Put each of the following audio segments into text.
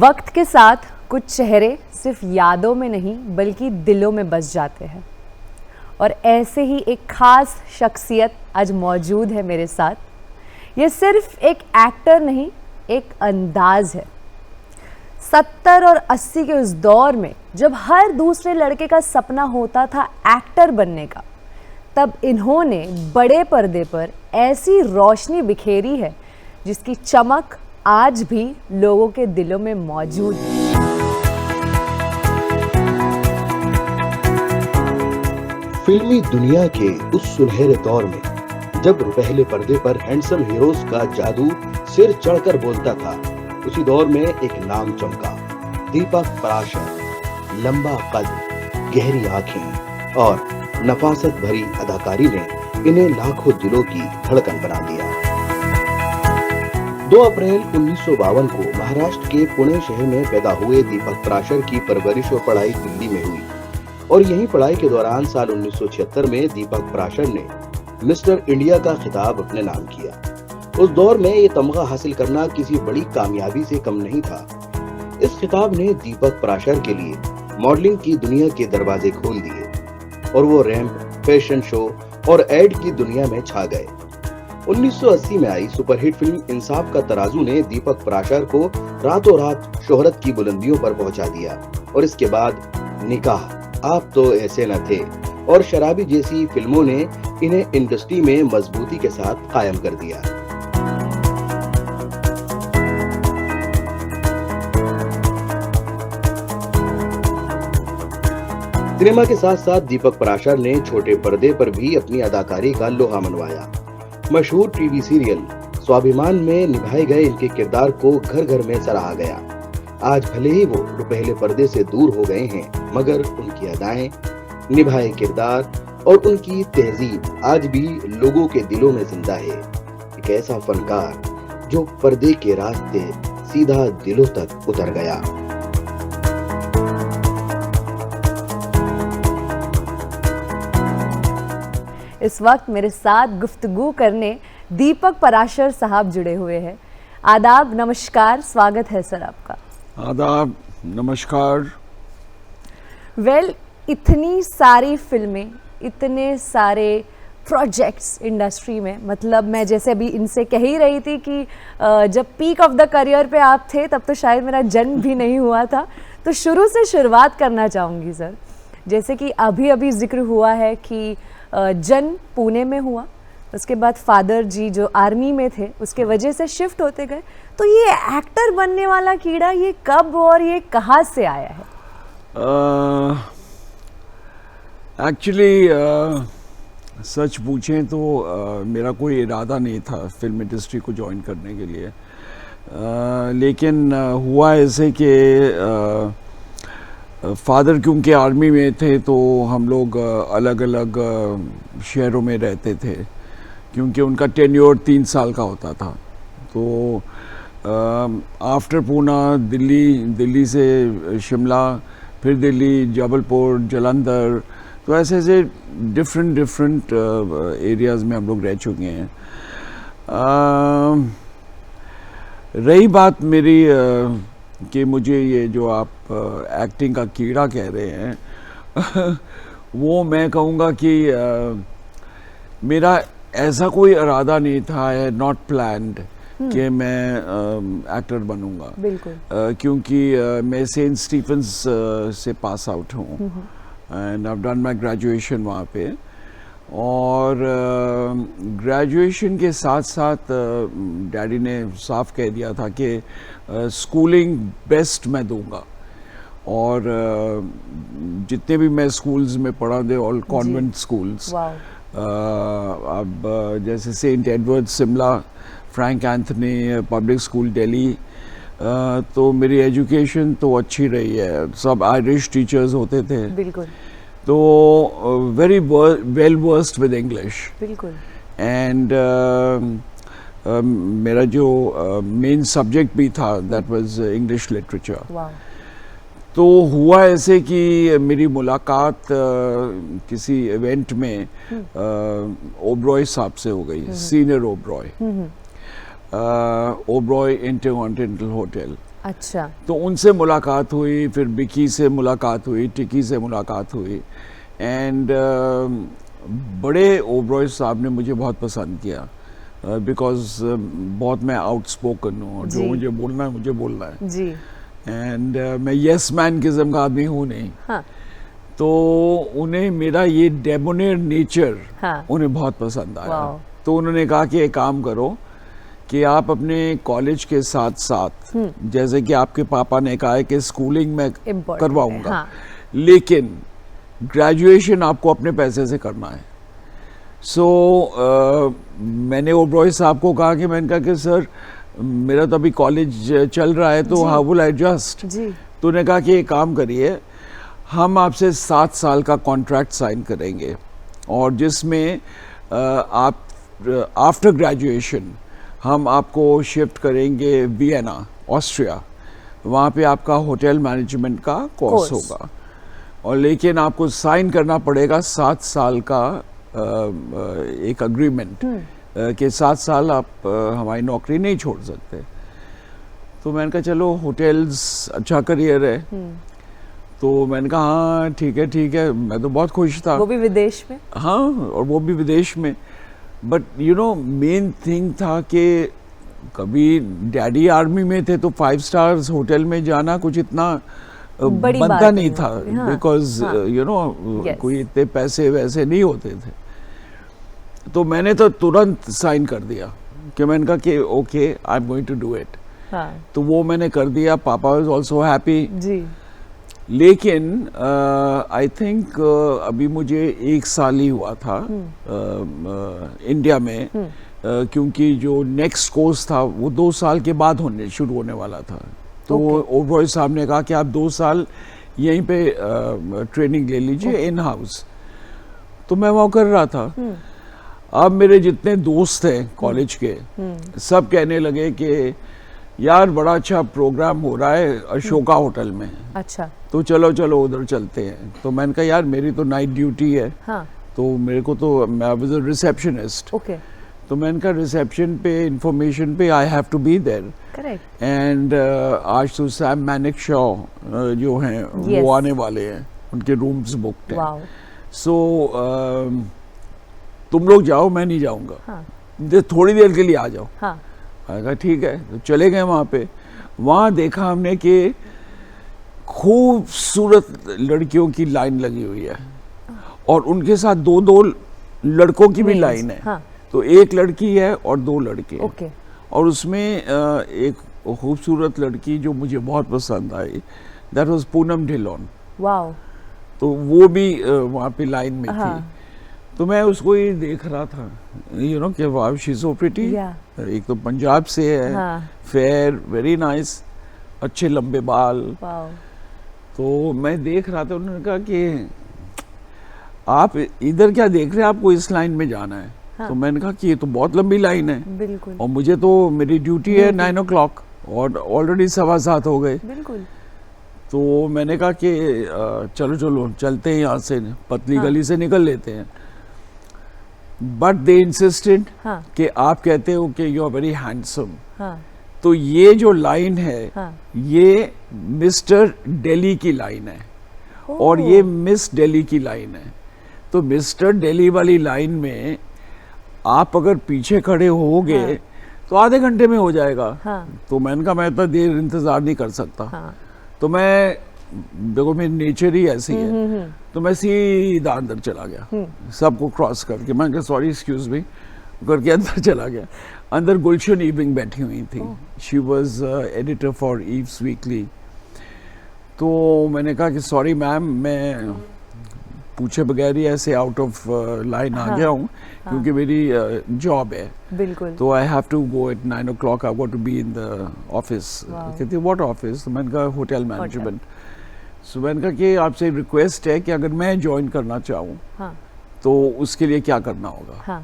वक्त के साथ कुछ चेहरे सिर्फ यादों में नहीं बल्कि दिलों में बस जाते हैं और ऐसे ही एक खास शख्सियत आज मौजूद है मेरे साथ। ये सिर्फ एक एक्टर नहीं, एक अंदाज है। 70 और 80 के उस दौर में जब हर दूसरे लड़के का सपना होता था एक्टर बनने का, तब इन्होंने बड़े पर्दे पर ऐसी रोशनी बिखेरी है जिसकी चमक आज भी लोगों के दिलों में मौजूद है। फिल्मी दुनिया के उस सुनहरे दौर में जब पहले पर्दे पर हैंडसम हीरोज का जादू सिर चढ़कर बोलता था, उसी दौर में एक नाम चमका, दीपक पराशर। लंबा कद, गहरी आंखें और नफासत भरी अदाकारी ने इन्हें लाखों दिलों की धड़कन बना दिया। 2 अप्रैल 1952 को महाराष्ट्र के पुणे शहर में पैदा हुए दीपक पराशर की परवरिश और पढ़ाई दिल्ली में हुई और यहीं पढ़ाई के दौरान साल 1976 में दीपक पराशर ने मिस्टर इंडिया का खिताब अपने नाम किया। उस दौर में ये तमगा हासिल करना किसी बड़ी कामयाबी से कम नहीं था। इस खिताब ने दीपक पराशर के लिए मॉडलिंग की दुनिया के दरवाजे खोल दिए और वो रैंप, फैशन शो और एड की दुनिया में छा गए। 1980 में आई सुपरहिट फिल्म इंसाफ का तराजू ने दीपक पराशर को रातों रात शोहरत की बुलंदियों पर पहुंचा दिया और इसके बाद निकाह, आप तो ऐसे न थे और शराबी जैसी फिल्मों ने इन्हें इंडस्ट्री में मजबूती के साथ कायम कर दिया। सिनेमा के साथ साथ दीपक पराशर ने छोटे पर्दे पर भी अपनी अदाकारी का लोहा मनवाया। मशहूर टीवी सीरियल स्वाभिमान में निभाए गए इनके किरदार को घर घर में सराहा गया। आज भले ही वो पहले पर्दे से दूर हो गए हैं, मगर उनकी अदाएं, निभाए किरदार और उनकी तहजीब आज भी लोगों के दिलों में जिंदा है। एक ऐसा फनकार जो पर्दे के रास्ते सीधा दिलों तक उतर गया। इस वक्त मेरे साथ गुफ्तगू करने दीपक पराशर साहब जुड़े हुए हैं। आदाब, नमस्कार, स्वागत है सर आपका। आदाब, नमस्कार। इतनी सारी फिल्में, इतने सारे प्रोजेक्ट्स इंडस्ट्री में, मतलब मैं जैसे अभी इनसे कह ही रही थी कि जब पीक ऑफ द करियर पे आप थे तब तो शायद मेरा जन्म भी नहीं हुआ था। तो शुरू से शुरुआत करना चाहूँगी सर। जैसे कि अभी जिक्र हुआ है कि जन्म पुणे में हुआ, उसके बाद फादर जी जो आर्मी में थे उसके वजह से शिफ्ट होते गए, तो ये एक्टर बनने वाला कीड़ा ये कब और ये कहाँ से आया है? एक्चुअली सच पूछें तो मेरा कोई इरादा नहीं था फिल्म इंडस्ट्री को ज्वाइन करने के लिए, लेकिन हुआ ऐसे कि फादर क्योंकि आर्मी में थे तो हम लोग अलग अलग शहरों में रहते थे, क्योंकि उनका टेन्योर 3 साल का होता था। तो आफ्टर पूना दिल्ली से शिमला, फिर दिल्ली, जबलपुर, जालंधर, तो ऐसे ऐसे डिफरेंट एरियाज़ में हम लोग रह चुके हैं। रही बात मेरी कि मुझे ये जो आप एक्टिंग का कीड़ा कह रहे हैं वो मैं कहूँगा कि मेरा ऐसा कोई इरादा नहीं था, नॉट प्लान्ड कि मैं एक्टर बनूंगा। बिल्कुल। क्योंकि मैं सेंट स्टीफेंस से पास आउट हूँ and I have done my graduation वहाँ पे, और ग्रेजुएशन के साथ साथ डैडी ने साफ कह दिया था कि स्कूलिंग बेस्ट मैं दूंगा, और जितने भी मैं स्कूल्स में पढ़ा थे ऑल कॉन्वेंट स्कूल्स, अब जैसे Saint Edward Shimla, Frank Anthony public school Delhi, तो मेरी एजुकेशन तो अच्छी रही है। सब आयरिश टीचर्स होते थे। बिल्कुल। तो very well versed with English. बिल्कुल। एंड मेरा जो मेन सब्जेक्ट भी था दैट वाज इंग्लिश लिटरेचर। तो हुआ ऐसे कि मेरी मुलाकात किसी इवेंट में ओबरॉय साहब से हो गई, senior Oberoi, Oberoi intercontinental hotel. अच्छा। तो उनसे मुलाकात हुई, फिर बिकी से मुलाकात हुई, टिकी से मुलाकात हुई, एंड बड़े ओबरॉय साहब ने मुझे बहुत पसंद किया, बिकॉज बहुत मैं आउटस्पोकन हूँ, और जो जी। मुझे बोलना है मुझे बोलना है, जी। एंड मैं यस मैन किस्म का आदमी हूँ नहीं। हाँ। तो उन्हें मेरा ये डेबोनेर नेचर हाँ। उन्हें बहुत पसंद आया। वाओ। तो उन्होंने कहा कि एक काम करो कि आप अपने कॉलेज के साथ साथ, जैसे कि आपके पापा ने कहा है कि स्कूलिंग में Important करवाऊंगा, है, हाँ। लेकिन ग्रेजुएशन आपको अपने पैसे से करना है। सो मैंने ओबरॉय साहब को कहा कि मैंने कहा कि सर मेरा तो अभी कॉलेज चल रहा है, तो जी। How will I adjust. जी। तो उन्होंने कहा कि एक काम करिए, हम आपसे 7 साल का कॉन्ट्रैक्ट साइन करेंगे, और जिसमें आप आफ्टर ग्रेजुएशन हम आपको शिफ्ट करेंगे वियना, ऑस्ट्रिया। वहाँ पे आपका होटल मैनेजमेंट का कोर्स होगा, और लेकिन आपको साइन करना पड़ेगा 7 साल का एक अग्रीमेंट कि 7 साल आप हमारी नौकरी नहीं छोड़ सकते। तो मैंने कहा चलो, होटल्स अच्छा करियर है। तो मैंने कहा हाँ ठीक है, मैं तो बहुत खुश था। वो भी विदेश में? हाँ, और वो भी विदेश में। But you know main thing था कि कभी डैडी आर्मी में थे, तो 5 स्टार्स होटल में जाना कुछ इतना बड़ी बनता बात नहीं नहीं था, होती, हाँ, बिकॉज यू नो Yes. कोई इतने पैसे वैसे नहीं होते थे। तो मैंने तो तुरंत साइन कर दिया कि मैंने कहा कि okay I am going to do it. हाँ। तो वो मैंने कर दिया। पापा वाज आल्सो हैप्पी। जी। लेकिन आई थिंक अभी मुझे 1 साल ही हुआ था इंडिया में, क्योंकि जो नेक्स्ट कोर्स था वो 2 साल के बाद शुरू होने वाला था। तो ओबरॉय साहब ने कहा कि आप 2 साल यहीं पे ट्रेनिंग ले लीजिए इन हाउस। तो मैं वो कर रहा था। अब मेरे जितने दोस्त हैं कॉलेज के, सब कहने लगे कि यार बड़ा अच्छा प्रोग्राम हो रहा है अशोका होटल में, अच्छा। तो चलो उधर चलते हैं। तो मैंने कहा यार मेरी तो नाइट ड्यूटी है, हाँ। तो मेरे को तो, मैं वाज अ रिसेप्शनिस्ट, ओके। तो मैंने कहा रिसेप्शन पे, इंफॉर्मेशन पे I have to be there. Correct. And आज तो सैम मैनिक शॉ जो हैं Yes. वो आने वाले हैं, उनके रूम्स बुकड हैं। वाओ। सो तुम लोग जाओ, मैं नहीं जाऊंगा, हाँ। थोड़ी देर के लिए आ जाओ। हाँ। मैंने कहा ठीक है। तो चले गए वहाँ पे। वहाँ देखा हमने कि खूबसूरत लड़कियों की लाइन लगी हुई है, और उनके साथ 2 लड़कों की भी Males, लाइन है। हाँ। तो एक लड़की है और 2 लड़के हैं। ओके। और उसमें एक खूबसूरत लड़की जो मुझे बहुत पसंद आई, that was Poonam Dhillon. Wow. तो वो भी वहाँ पे लाइन में हाँ। थी। तो मैं उसको ही देख रहा था, यू नो कि wow she so pretty. Yeah. एक तो पंजाब से है, हाँ। फेयर, वेरी नाइस, अच्छे लंबे बाल। वाओ। तो मैं देख रहा था। उन्होंने कहा कि आप इधर क्या देख रहे हैं, आपको इस लाइन में जाना है। हाँ। तो मैंने कहा कि ये तो बहुत लंबी लाइन है, बिल्कुल। और मुझे तो मेरी ड्यूटी है 9 o'clock, और ऑलरेडी 7:15 हो गए। बिल्कुल। तो मैंने कहा कि चलो चलते हैं, यहाँ से पतली हाँ। गली से निकल लेते हैं। बट दे इंसिस्टेड हाँ। कि आप कहते हो कि यू आर वेरी हैंडसम। हाँ। तो ये जो लाइन है, हाँ। ये मिस्टर दिल्ली की लाइन है, और ये मिस दिल्ली की लाइन है। तो मिस्टर दिल्ली वाली लाइन में आप अगर पीछे खड़े होगे, हाँ। तो आधे घंटे में हो जाएगा। हाँ। तो मैंने कहा मैं इतना देर इंतजार नहीं कर सकता। हाँ। तो मैं, देखो मेरी नेचर ही ऐसी है, तो मैं सीधा अंदर चला गया, सबको क्रॉस करके। मैं कहा सॉरी एक्सक्यूज मी करके अंदर चला गया। अंदर गुलशन ईविंग बैठी हुई थी, she was editor for eaves weekly. तो मैंने कहा कि सॉरी मैम, मैं पूछे बगैर ही ऐसे आउट ऑफ लाइन आ गया हूँ, क्योंकि मेरी जॉब है। बिल्कुल। तो I have to go at 9 o'clock, I got to be in the office. कहती व्हाट ऑफिस? तो मैंने कहा होटल मैनेजमेंट। सो मैंने कहा कि आपसे रिक्वेस्ट है कि अगर मैं ज्वाइन करना चाहूँ, हाँ। तो उसके लिए क्या करना होगा? हाँ।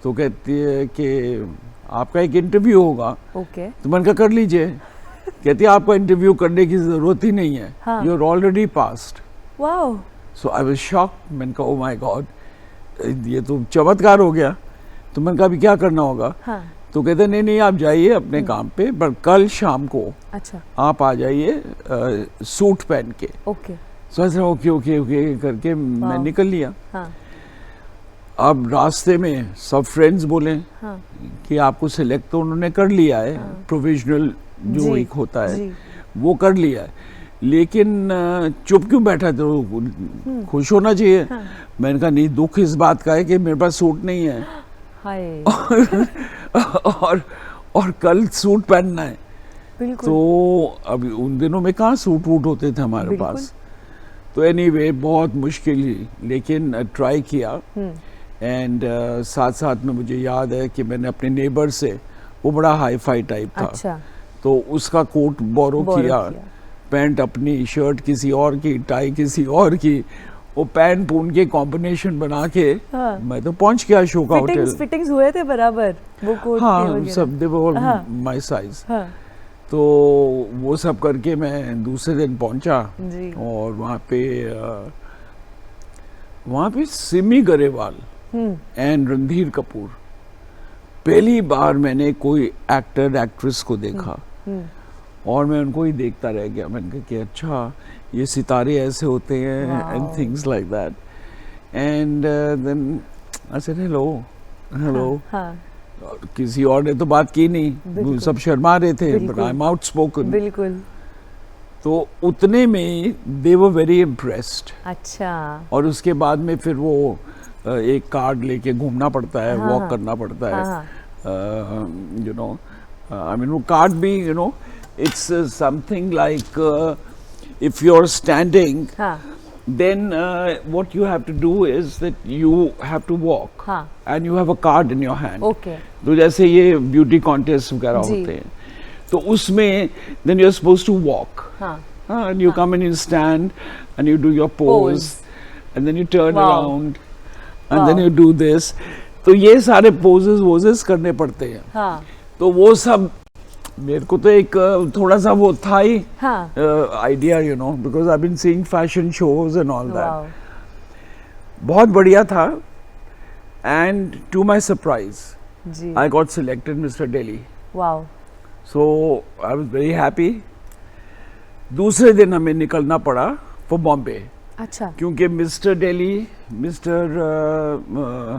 तो कहती है कि आपका एक इंटरव्यू होगा। ओके। तो मैंने कहा कर लीजिए। कहती है आपका इंटरव्यू करने की जरूरत ही नहीं है, हाँ। You are already passed. Wow. So I was shocked. मैंने कहा ओ माय गॉड, ये तो चमत्कार हो गया। तो मैंने कहा अभी क्या करना होगा? हाँ। तो कहते नहीं नहीं आप जाइए अपने काम पे, पर कल शाम को अच्छा आप आ जाइए सूट पहन के। ओके सोच ओके ओके ओके करके मैं निकल लिया। हाँ अब रास्ते में सब फ्रेंड्स बोले हाँ कि आपको सिलेक्ट तो उन्होंने कर लिया है, प्रोविजनल जो जी, एक होता है जी। वो कर लिया है, लेकिन चुप क्यों बैठा, तो खुश होना चाहिए। मैंने कहा नहीं, दुख इस बात का है कि मेरे पास सूट नहीं है हाय और कल सूट पहनना है। बिल्कुल तो अभी उन दिनों में कहाँ सूट वूट होते थे हमारे बिल्कुल। पास। तो एनीवे बहुत मुश्किल ही, लेकिन ट्राई किया। एंड साथ साथ में मुझे याद है कि मैंने अपने नेबर से, वो बड़ा हाई फाई टाइप था, अच्छा तो उसका कोट बोरो borrow किया, किया। पैंट अपनी, शर्ट किसी और की, टाई किसी और की, वो पैन पून के कॉम्बिनेशन बना के हाँ। मैं तो पहुंच गया शो का होटल। फिटिंग्स हुए थे बराबर वो कोट के हाँ वगैरह? सब दे वो हाँ। My size. हाँ तो वो सब करके मैं दूसरे दिन पहुंचा जी और वहाँ पे सिमी गरेवाल एंड रणधीर कपूर, पहली बार मैंने कोई एक्टर एक्ट्रेस को देखा और मैं उनको ही देखता रह गया। मैंने कहा कि अच्छा ये सितारे ऐसे होते हैं and things like that. And then I said hello hello. हाँ किसी और ने तो बात की नहीं, बिल्कुल। सब शर्मा रहे थे, बट बिल्कुल। I M outspoken. बिल्कुल तो उतने में दे वर वेरी इम्प्रेस्ड। अच्छा और उसके बाद में फिर वो एक कार्ड लेके घूमना पड़ता है, हाँ, वॉक हाँ। करना पड़ता है, हाँ, यू नो। आई मीन वो कार्ड भी you know it's something like if you are standing हाँ then what you have to do is that you have to walk हाँ and you have a card in your hand. Okay तो जैसे ये beauty contest वगैरह जी। होते हैं, तो उसमें then you're supposed to walk. हाँ And you come in and stand and you do your pose and then you turn Wow. around and Wow. then you do this. तो ये सारे poses करने पड़ते हैं। हाँ तो वो सब मेरे को तो एक थोड़ा सा वो था ही हाँ idea, you know, because I been seeing fashion shows and all that. Wow बहुत बढ़िया था। एंड टू माई सरप्राइज जी I got selected mister Delhi. Wow so I was very happy. दूसरे दिन हमें निकलना पड़ा फॉर बॉम्बे, अच्छा क्योंकि मिस्टर दिल्ली, मिस्टर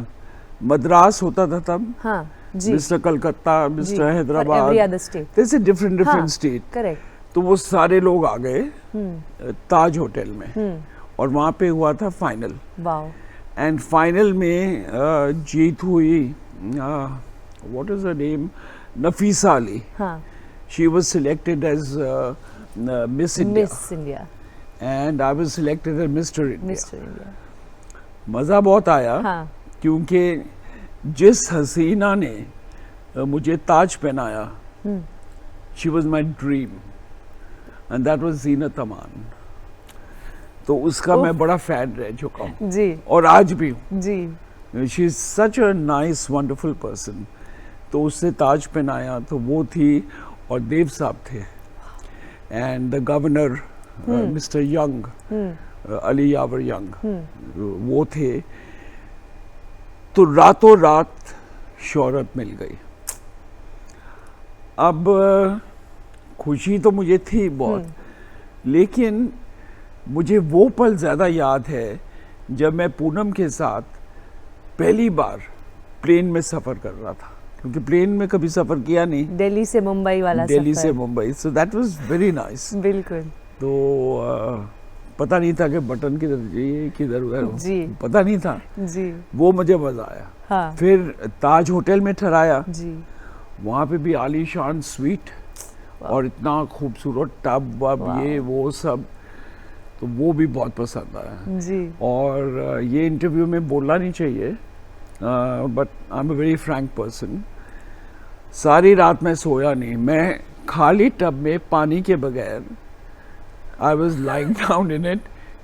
मद्रास होता था तब, हाँ जी mister Calcutta, mister every Hyderabad, other state जैसे डिफरेंट डिफरेंट स्टेट। करेक्ट तो वो सारे लोग आ गए ताज होटल में और वहाँ पे हुआ था फाइनल। वाओ एंड फाइनल में जीत हुई, what is the name, Nafisa Ali. हाँ she was selected as miss India miss India and I was selected as mister India. Mister India मज़ा बहुत आया, हाँ क्योंकि जिस हसीना ने मुझे ताज पहनाया, she was my dream and that was Zeenat Aman. तो उसका मैं बड़ा फैन रह चुका हूँ जी और आज भी हूँ। जी she is such a nice wonderful person. तो उससे ताज पहनाया तो वो थी और देव साहब थे and the governor mister young, Ali Yavar young, वो थे। तो रातों रात शोहरत मिल गई। अब खुशी तो मुझे थी बहुत, लेकिन मुझे वो पल ज़्यादा याद है जब मैं पूनम के साथ पहली बार प्लेन में सफ़र कर रहा था, क्योंकि प्लेन में कभी सफ़र किया नहीं, दिल्ली से मुंबई वाला दिल्ली सफर। से Mumbai. So that was very nice. बिल्कुल तो पता नहीं था कि बटन किधर ये किधर उधर, जी। पता नहीं था। जी वो मुझे मज़ा आया। हाँ फिर ताज होटल में ठहराया, जी वहाँ पे भी आलीशान स्वीट और इतना खूबसूरत टब वब ये वो सब, तो वो भी बहुत पसंद आया। जी और ये इंटरव्यू में बोलना नहीं चाहिए, but I am a very Frank person. सारी रात मैं सोया नहीं, मैं खाली टब में पानी के बगैर I was lying down in it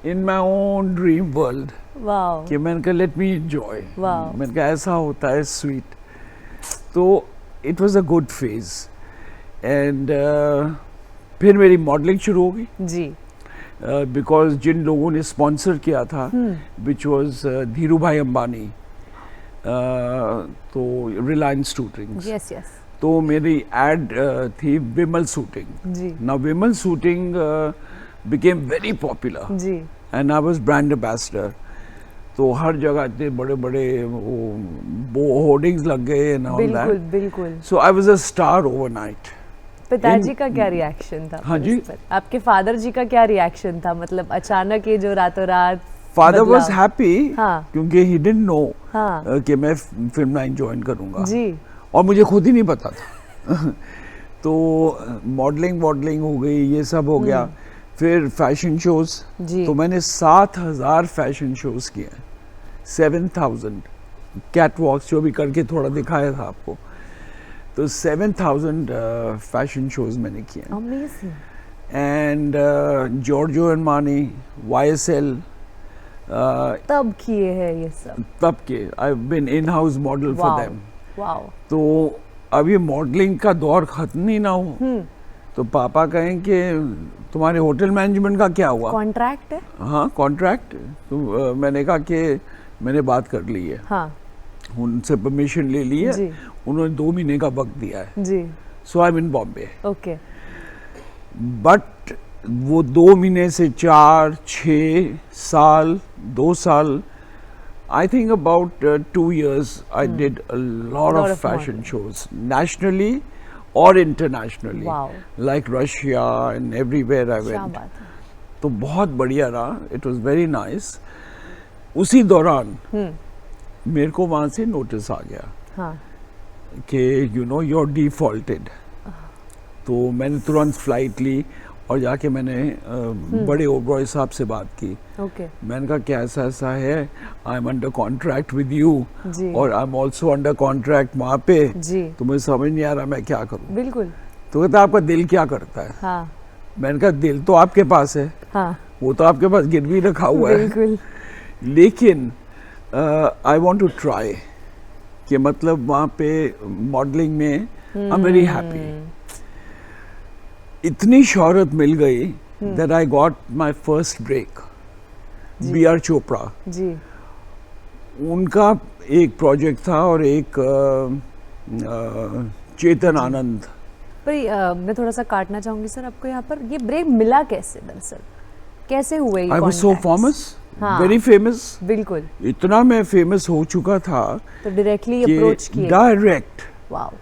in my own dream world, wow कि मैंने कहा लेट मी एंजॉय। Wow. मैंने कहा ऐसा होता है स्वीट। तो it was a good phase. And फिर मेरी मॉडलिंग शुरू हो गई, जी बिकॉज जिन लोगों ने स्पॉन्सर किया था, विच वाज धीरू भाई अंबानी, तो रिलायंस टूटिंग्स, यस यस तो मेरी एड थी विमल सूटिंग। जी ना Vimal suiting became very popular जी and I was brand ambassador. तो हर जगह इतने बड़े बड़े वो होर्डिंग्स लग गए एंड ऑल बिल्कुल दैट। बिल्कुल। So I was a star overnight. पिताजी का क्या रिएक्शन था? हाँ फिर जी? इस पर? आपके फादर जी का क्या रिएक्शन था? मतलब अचानक ये जो रातों रात फादर वाज बदलाव। हैप्पी हाँ। क्योंकि ही डिडंट नो हाँ कि मैं फिल्म लाइन ज्वाइन करूंगा जी और मुझे खुद ही नहीं पता था। तो मॉडलिंग हो गई, ये सब हो गया। फिर फैशन शोज, जी। तो मैंने 7000 फैशन शोज किए, 7000 कैट वॉक्स जो भी करके थोड़ा दिखाया था आपको। तो 7000 फैशन शोज मैंने किए अमेजिंग। एंड जॉर्जियो एंड मानी, YSL, तब किए हैं ये सब? तब के I been in house model for wow them. Wow. तो अब ये मॉडलिंग का दौर खत्म नहीं ना हो, तो पापा कहें कि तुम्हारे होटल मैनेजमेंट का क्या हुआ? कॉन्ट्रैक्ट है? हाँ कॉन्ट्रैक्ट। तो मैंने कहा कि मैंने बात कर ली है, हाँ उनसे परमिशन ले ली है, जी। उन्होंने 2 महीने का वक्त दिया है। जी so I am in Bombay. Okay. But वो 2 महीने से 4, 6 साल, 2 साल, I think about 2 years I did a lot of fashion shows nationally or internationally, Wow. like Russia and everywhere I क्या went. बात है। तो बहुत बढ़िया रहा, it was very nice. उसी दौरान मेरे को वहाँ से नोटिस आ गया हाँ कि you know you're defaulted. तो मैंने तुरंत फ्लाइट ली और जाके मैंने बड़े ओबरॉय साहब से बात की। ओके मैंने कहा क्या ऐसा ऐसा है, I am under contract with you जी। और I am also under contract वहाँ पे, जी तो मुझे समझ नहीं आ रहा मैं क्या करूँ। बिल्कुल। तो कहता आपका दिल क्या करता है? हाँ मैंने कहा दिल तो आपके पास है, हाँ वो तो आपके पास गिरवी रखा हुआ है, बिल्कुल। लेकिन आई वांट टू ट्राई कि मतलब वहाँ पे मॉडलिंग में आई एम वेरी हैप्पी। इतनी शोहरत मिल गई that I got my first break. BR Chopra, जी उनका एक प्रोजेक्ट था और एक चेतन आनंद। पर मैं थोड़ा सा काटना चाहूंगी सर आपको यहाँ पर। ये ब्रेक मिला कैसे दरअसल? कैसे हुए ये I was so contacts? Famous, हाँ। Very famous. बिल्कुल। इतना मैं फेमस हो चुका था तो डायरेक्टली कि अप्रोच किए? डायरेक्ट। वाओ।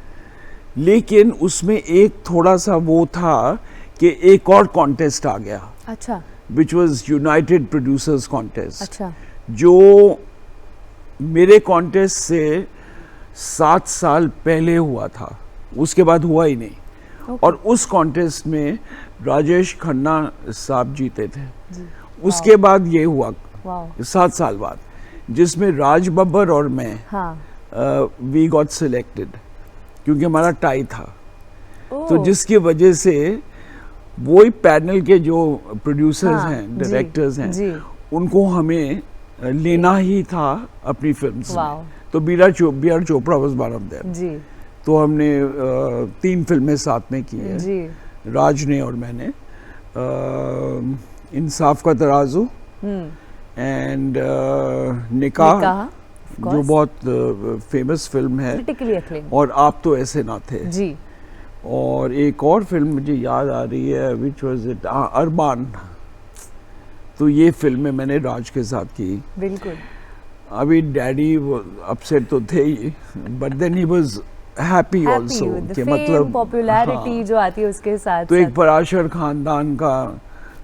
लेकिन उसमें एक थोड़ा सा वो था कि एक और कॉन्टेस्ट आ गया, अच्छा which was United producers contest, अच्छा जो मेरे कॉन्टेस्ट से 7 साल पहले हुआ था, उसके बाद हुआ ही नहीं। Okay. और उस कॉन्टेस्ट में राजेश खन्ना साहब जीते थे। जी। उसके बाद ये हुआ वाओ 7 साल बाद, जिसमें राज बब्बर और मैं हाँ वी गॉट सिलेक्टेड, क्योंकि हमारा टाई था। ओह, तो जिसकी वजह से वही पैनल के जो प्रोड्यूसर्स हाँ, हैं, जी, डायरेक्टर्स हैं, जी। उनको हमें लेना ही था अपनी फिल्म्स में। वाओ। तो BR Chopra was one of them. जी तो हमने 3 फिल्में साथ में की है, जी राज ने और मैंने। इंसाफ का तराजू एंड निकाह, निकाह, of जो course. बहुत फेमस फिल्म है, क्रिटिकली अक्लेम्ड। और आप तो ऐसे ना थे। जी और एक और फिल्म मुझे याद आ रही है, विच वाज इट, अरबान। तो ये फिल्में मैंने राज के साथ की। बिल्कुल। अभी डैडी अपसेट तो थे ही, but then he was happy also कि मतलब पॉपुलैरिटी हाँ, जो आती है उसके साथ तो एक साथ। पराशर खानदान का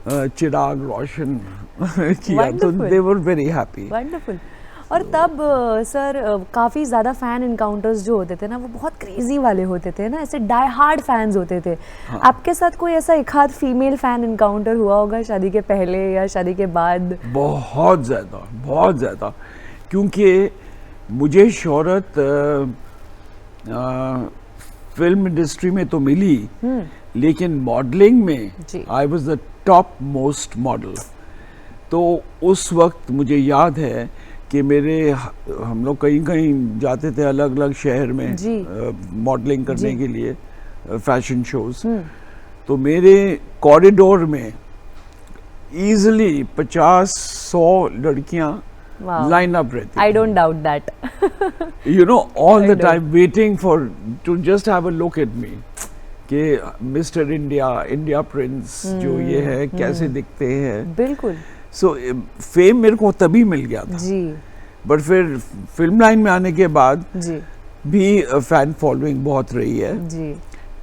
चिराग रोशन किया, तो Wonderful. They were very happy. Wonderful. और तब सर काफ़ी ज़्यादा फ़ैन इनकाउंटर्स जो होते थे ना, वो बहुत क्रेजी वाले होते थे ना, ऐसे डाई हार्ड फैंस होते थे। हाँ। आपके साथ कोई ऐसा एक आध फीमेल फ़ैन इनकाउंटर हुआ होगा शादी के पहले या शादी के बाद? बहुत ज़्यादा, क्योंकि मुझे शोहरत फिल्म इंडस्ट्री में तो मिली, लेकिन मॉडलिंग में जी। I was the top most model. तो उस वक्त मुझे याद है कि हम लोग कहीं कहीं जाते थे, अलग अलग शहर में जी। मॉडलिंग करने जी। के लिए, फैशन शोज। तो मेरे कॉरिडोर में इजीली 50-100 लड़कियां Wow. लाइन अप रहती I don't doubt that. You know all I the do. Time waiting for to just have a look at me कि मिस्टर इंडिया, इंडिया प्रिंस जो ये है कैसे दिखते हैं. बिल्कुल. सो फेम मेरे को तभी मिल गया था, जी बट फिर फिल्म लाइन में आने के बाद जी भी फैन फॉलोइंग बहुत रही है. जी.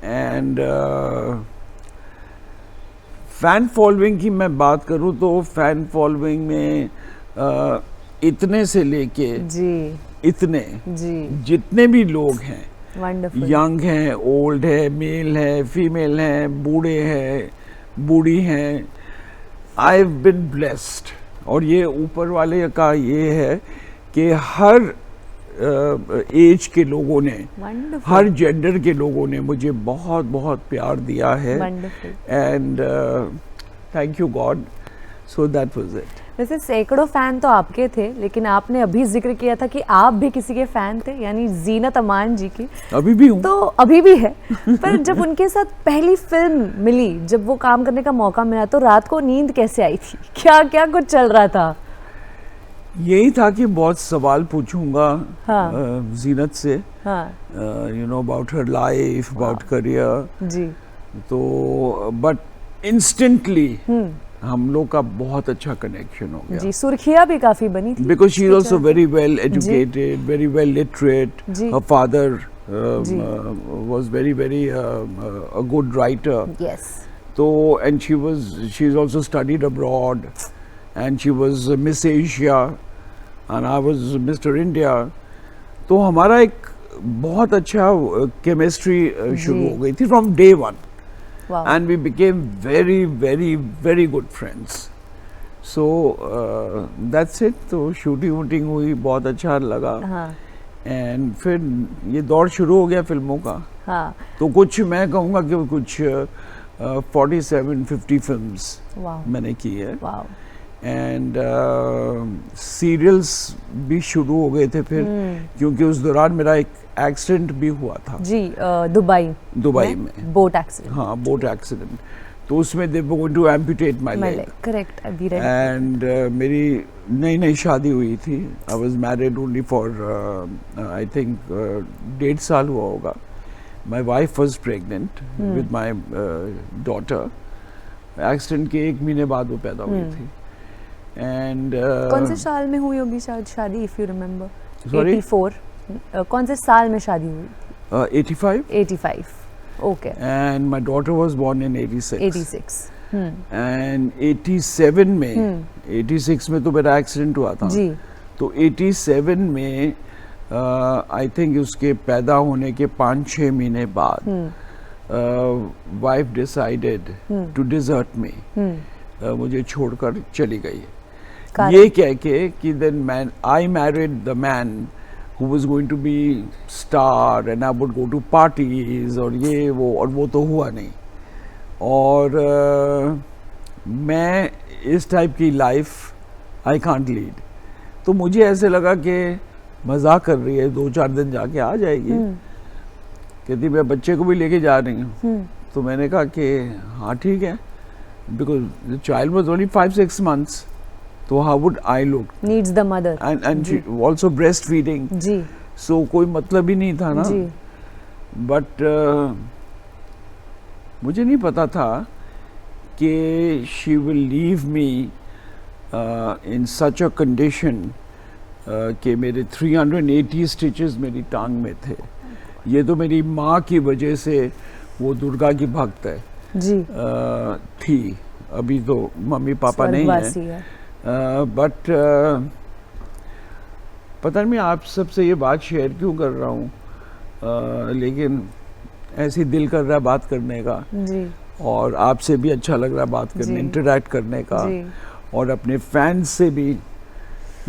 एंड फैन फॉलोइंग की मैं बात करूं तो फैन फॉलोइंग में इतने से लेके जी इतने जी. जितने भी लोग हैं, वंडरफुल. यंग हैं, ओल्ड है, मेल है, फीमेल हैं, बूढ़े हैं, बूढ़ी हैं, आई हैव बिन ब्लेस्ड. और ये ऊपर वाले का ये है कि हर एज के लोगों ने, वंडरफुल. हर जेंडर के लोगों ने मुझे बहुत बहुत प्यार दिया है. Wonderful. And thank you God. So that was it. वैसे सैकड़ों फैन तो आपके थे, लेकिन आपने अभी जिक्र किया था कि आप भी किसी के फैन थे, यानी जीनत अमान जी की. अभी भी हूँ. तो अभी भी है. पर जब उनके साथ पहली फिल्म मिली, जब वो काम करने का मौका मिला, तो रात को नींद कैसे आई थी? क्या क्या कुछ चल रहा था? यही था कि बहुत सवाल पूछूंगा हाँ. जीनत से, हाँ you know, about her life, about career. जी. तो बट इंस्टेंटली हम लोग का बहुत अच्छा कनेक्शन हो गया. जी. सुर्खियाँ भी काफी बनी थी. Because she is उसके also चलते. very well educated, very well literate. Ji. Her father ji. was very a good writer. Yes. So and she's also studied abroad, and she was Miss Asia, and I was Mr. India. तो हमारा एक बहुत अच्छा chemistry शुरू हो गई थी from day one. Wow. And we became very good friends. So that's it. तो शूटिंग वूटिंग हुई, बहुत अच्छा लगा. हाँ एंड फिर ये दौर शुरू हो गया फिल्मों का. हाँ. तो कुछ मैं कहूँगा कि कुछ 47-50 फिल्म्स वाह. मैंने की है. वाह. एंड सीरियल्स भी शुरू हो गए थे फिर, क्योंकि उस दौरान मेरा एक एक्सीडेंट भी हुआ था. जी. दुबई में. Boat accident. हाँ, बोट एक्सीडेंट. तो उसमें they were going to amputate my leg. Correct. अभी राइट. एंड मेरी नई शादी हुई थी. I was married only for I think 1.5 साल हुआ होगा. My wife was pregnant with my daughter. Accident के 1 महीने बाद वो पैदा हुई थी. एंड कौन से साल में हुई होगी शादी, इफ यू रिमेम्बर? Sorry? 84. कौन से साल में शादी हुई? 85. 85. Okay. And my daughter was born in 86. 86. And 87 में 86 में तो मेरा एक्सीडेंट हुआ था. जी. तो 87 में आई थिंक उसके पैदा होने के 5-6 महीने बाद wife decided to desert me. मुझे छोड़कर चली गई. ये कह के कि then I married the man who was going to be star and I would go to parties और ये वो तो हुआ नहीं. और मैं इस टाइप की लाइफ आई कांट लीड. तो मुझे ऐसे लगा कि मजाक कर रही है, 2-4 दिन जाके आ जाएगी. कहती मैं बच्चे को भी लेके जा रही हूँ. तो मैंने कहा कि हाँ ठीक है, because the child was only 5-6 months. तो how would I look? Needs the mother. And she also breastfeeding. जी. So कोई मतलब ही नहीं था ना. जी. But मुझे नहीं पता था कि she will leave me in such a condition कि मेरे 380 stitches मेरी टांग में थे. ये तो मेरी माँ की वजह से, वो दुर्गा की भक्त है. जी. थी. अभी तो मम्मी पापा नहीं है. बट पता नहीं मैं आप सबसे ये बात शेयर क्यों कर रहा हूँ, लेकिन ऐसे दिल कर रहा है बात करने का. जी. और आपसे भी अच्छा लग रहा है बात करने, इंटरैक्ट करने का. जी. और अपने फैंस से भी.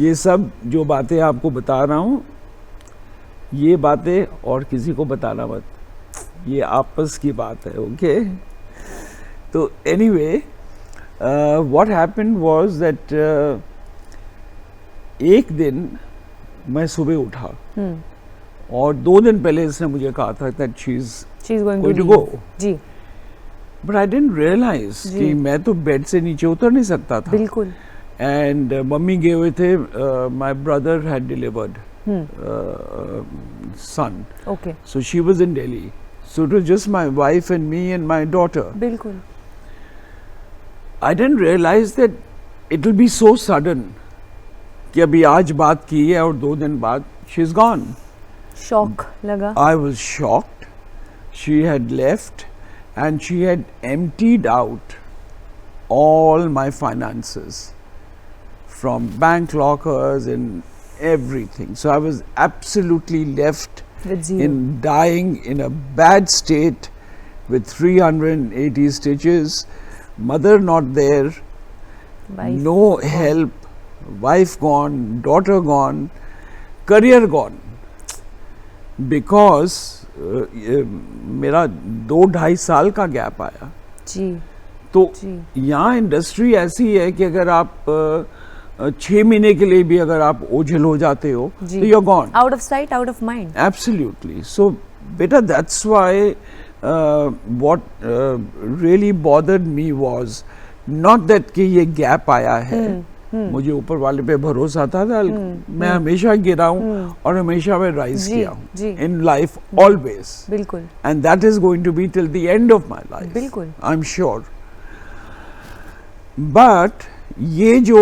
ये सब जो बातें आपको बता रहा हूँ, ये बातें और किसी को बताना मत, ये आपस की बात है. ओके. तो anyway what happened was that एक दिन मैं सुबह उठा और 2 दिन पहले इसने मुझे कहा था that she's going to leave. go. Ji. But I didn't realize कि मैं तो बेड से नीचे उतर नहीं सकता था. बिल्कुल. एंड मम्मी गए हुए थे, my brother had delivered son. Okay. So she was in Delhi. So it was just my wife and me and my daughter. बिल्कुल. I didn't realize that it will be so sudden कि अभी आज बात की है और 2 दिन बाद she's gone. शॉक लगा. I was shocked. She had left and she had emptied out all my finances from bank lockers and everything. So I was absolutely left With zero. in dying in a bad state with 380 stitches, mother not there, Wife no help, wife gone, daughter gone, career gone. Because मेरा 2-2.5 साल का gap आया. जी. तो जी. यहाँ industry ऐसी है कि अगर आप 6 महीने के लिए भी अगर आप ओझल हो जाते हो तो you are gone. Out of sight, out of mind. Absolutely. So, beta, that's why what really bothered me was not that कि ये गैप आया है. मुझे ऊपर वाले पे भरोसा था. मैं हमेशा गिरा हूँ और हमेशा मैं राइज किया हूँ इन लाइफ ऑलवेज. बिल्कुल. And that is going to be till the end of my life. बिल्कुल. I am sure. बट ये जो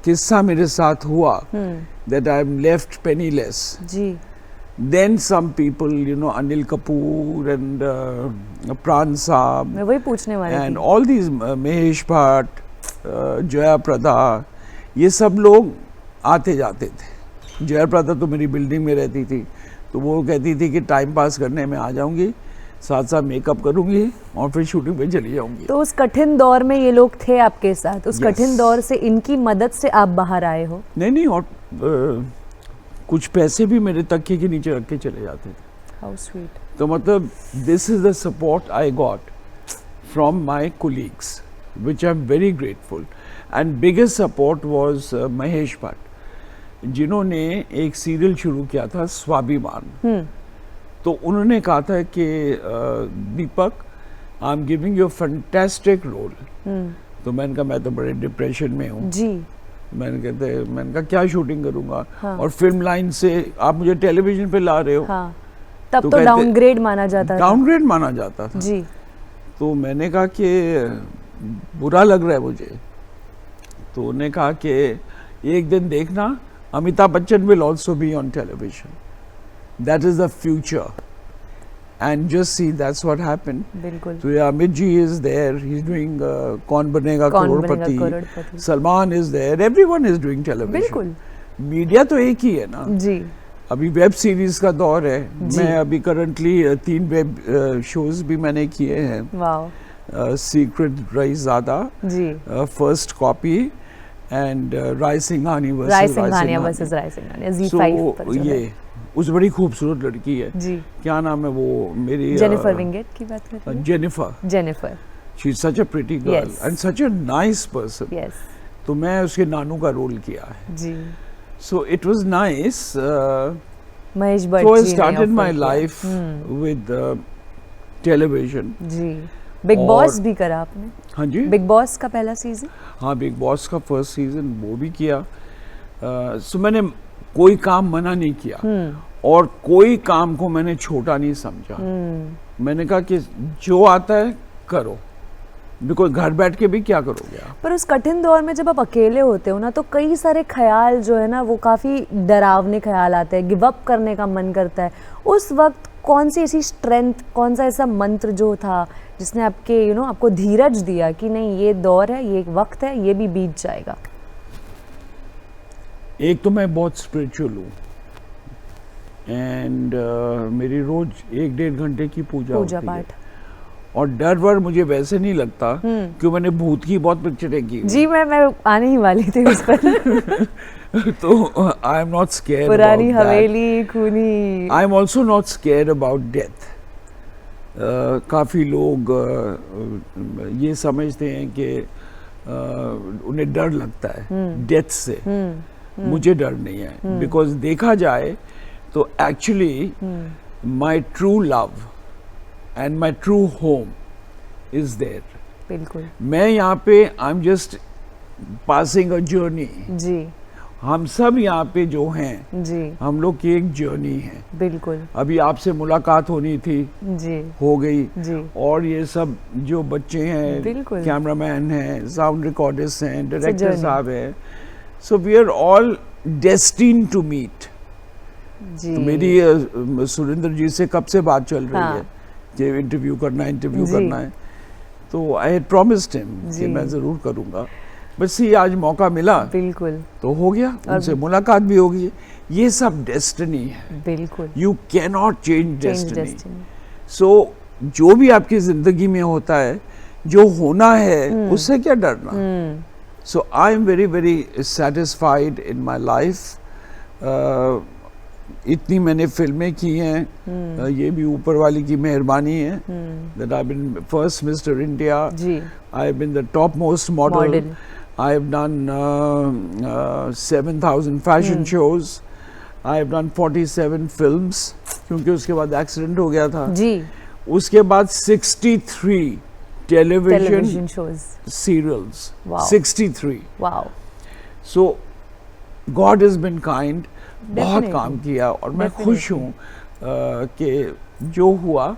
किस्सा मेरे साथ हुआ, that I'm left penniless. Ji. Then some people, you know, Anil Kapoor and Pran Saab मैं वही पूछने वाली and थी. all these Mahesh Bhatt, Jaya Prada, ये सब लोग आते जाते थे. जया प्रदा तो मेरी बिल्डिंग में रहती थी, तो वो कहती थी कि टाइम पास करने में आ जाऊंगी, साथ साथ मेकअप करूंगी और फिर शूटिंग पे चली जाऊंगी. तो उस कठिन दौर में ये लोग थे आपके साथ. उस Yes. कठिन दौर से इनकी मदद से आप बाहर आए हो. नहीं और कुछ पैसे भी मेरे तकिए के नीचे रख के चले जाते थे. How sweet. तो मतलब this is the support I got from my colleagues which I am very grateful. And biggest support was Mahesh Bhatt, जिन्होंने एक सीरियल शुरू किया था स्वाभिमान. तो उन्होंने कहा था कि Deepak, I am giving you fantastic role. तो मैंने कहा मैं तो बड़े डिप्रेशन में हूँ. जी. मैंने कहा क्या शूटिंग करूंगा. हाँ. और फिल्म लाइन से आप मुझे टेलीविजन पे ला रहे हो. हाँ. तब तो कहते- डाउनग्रेड माना जाता था. डाउनग्रेड माना जाता था. जी. तो मैंने कहा कि बुरा लग रहा है मुझे. तो उन्होंने कहा कि एक दिन देखना, Amitabh Bachchan will also be on television. That is the future. And just see that's what happened. बिल्कुल. तो Amit ji is there, he is doing Kaun Banega Crorepati. Crorepati. Salman is there, everyone is doing television. बिल्कुल. मीडिया तो एक ही है ना. जी. अभी वेब सीरीज का दौर है. जी. मैं अभी करंटली 3 वेब शोज भी मैंने किए हैं. वाओ. सीक्रेट रईज़ादा, जी. First copy and Rai Singhania versus Rai Singhania Z5 पर जो ये है. उस बड़ी खूबसूरत लड़की है. जी. क्या नाम है वो मेरी? जेनिफर विंगेट की बात कर रही हैं? Jennifer. Jennifer. She is such a pretty girl Yes. And such a nice person. Yes. तो मैं उसके नानू का रोल किया है. जी. So it was nice. Mahesh Bhatt So I ji ने started offer my किया. life with television. जी. बिग और- बॉस भी करा आपने. हाँ जी. बिग बॉस का पहला सीजन. हाँ, बिग बॉस का फर्स्ट सीजन वो भी किया. सो मैंने कोई काम मना नहीं किया और कोई काम को मैंने छोटा नहीं समझा. मैंने कहा कि जो आता है करो, बिकॉज घर बैठ के भी क्या करोगे आप. पर उस कठिन दौर में जब आप अकेले होते हो ना, तो कई सारे ख्याल जो है ना वो काफ़ी डरावने ख्याल आते हैं, गिव अप करने का मन करता है. उस वक्त कौन सी ऐसी स्ट्रेंथ, कौन सा ऐसा मंत्र जो था जिसने आपके आपको धीरज दिया कि नहीं, ये दौर है, ये एक वक्त है, ये भी बीत जाएगा. एक तो मैं बहुत स्पिरिचुअल हूँ एंड मेरी रोज 1-1.5 घंटे की पूजा होती है. पाठ. और डर वर मुझे वैसे नहीं लगता क्यों, मैंने भूत की बहुत पिक्चरें की. जी, मैं आने ही वाली थी उस पर. तो आई एम नॉट स्केयर्ड. पुरानी हवेली, खूनी. आई am also not scared about death. काफ़ी लोग ये समझते हैं कि उन्हें डर लगता है डेथ से. मुझे डर नहीं है, बिकॉज देखा जाए तो actually my true love and my true home is there. बिल्कुल. मैं यहाँ पे I am just passing a journey. जी हम सब यहाँ पे जो हैं, जी हम लोग की एक जर्नी है। बिल्कुल अभी आपसे मुलाकात होनी थी, जी हो गई। जी और ये सब जो बच्चे हैं, बिल्कुल। कैमरामैन हैं, साउंड रिकॉर्डिस्ट हैं, डायरेक्टर journey. साहब हैं, so we are all destined to meet. जी तो मेरी सुरेंद्र जी से कब से बात चल रही हाँ। है कि इंटरव्यू करना है, इंटरव्यू जी। करना है। तो आई हैड प्रॉमिस्ड हिम जी। कि मैं ज़रूर करूँगा। बस ये आज मौका मिला बिल्कुल तो हो गया, उनसे मुलाकात भी होगी। ये सब डेस्टिनी है, बिल्कुल you cannot change change destiny. Destiny. So जो भी आपकी ज़िंदगी में होता है, जो होना है, उससे क्या डरना। So I am very very satisfied in my life. इतनी मैंने फिल्में की हैं, ये भी ऊपर वाली की मेहरबानी है। That I been first mister India, जी I have been the top most model, Model. I have done 7,000 fashion shows, I have done 47 films, क्योंकि उसके बाद एक्सीडेंट हो गया था। जी उसके बाद 63 television television shows. Serials, Wow. 63। Wow so God is been kind, बहुत Definitely. काम किया और मैं खुश हूँ कि जो हुआ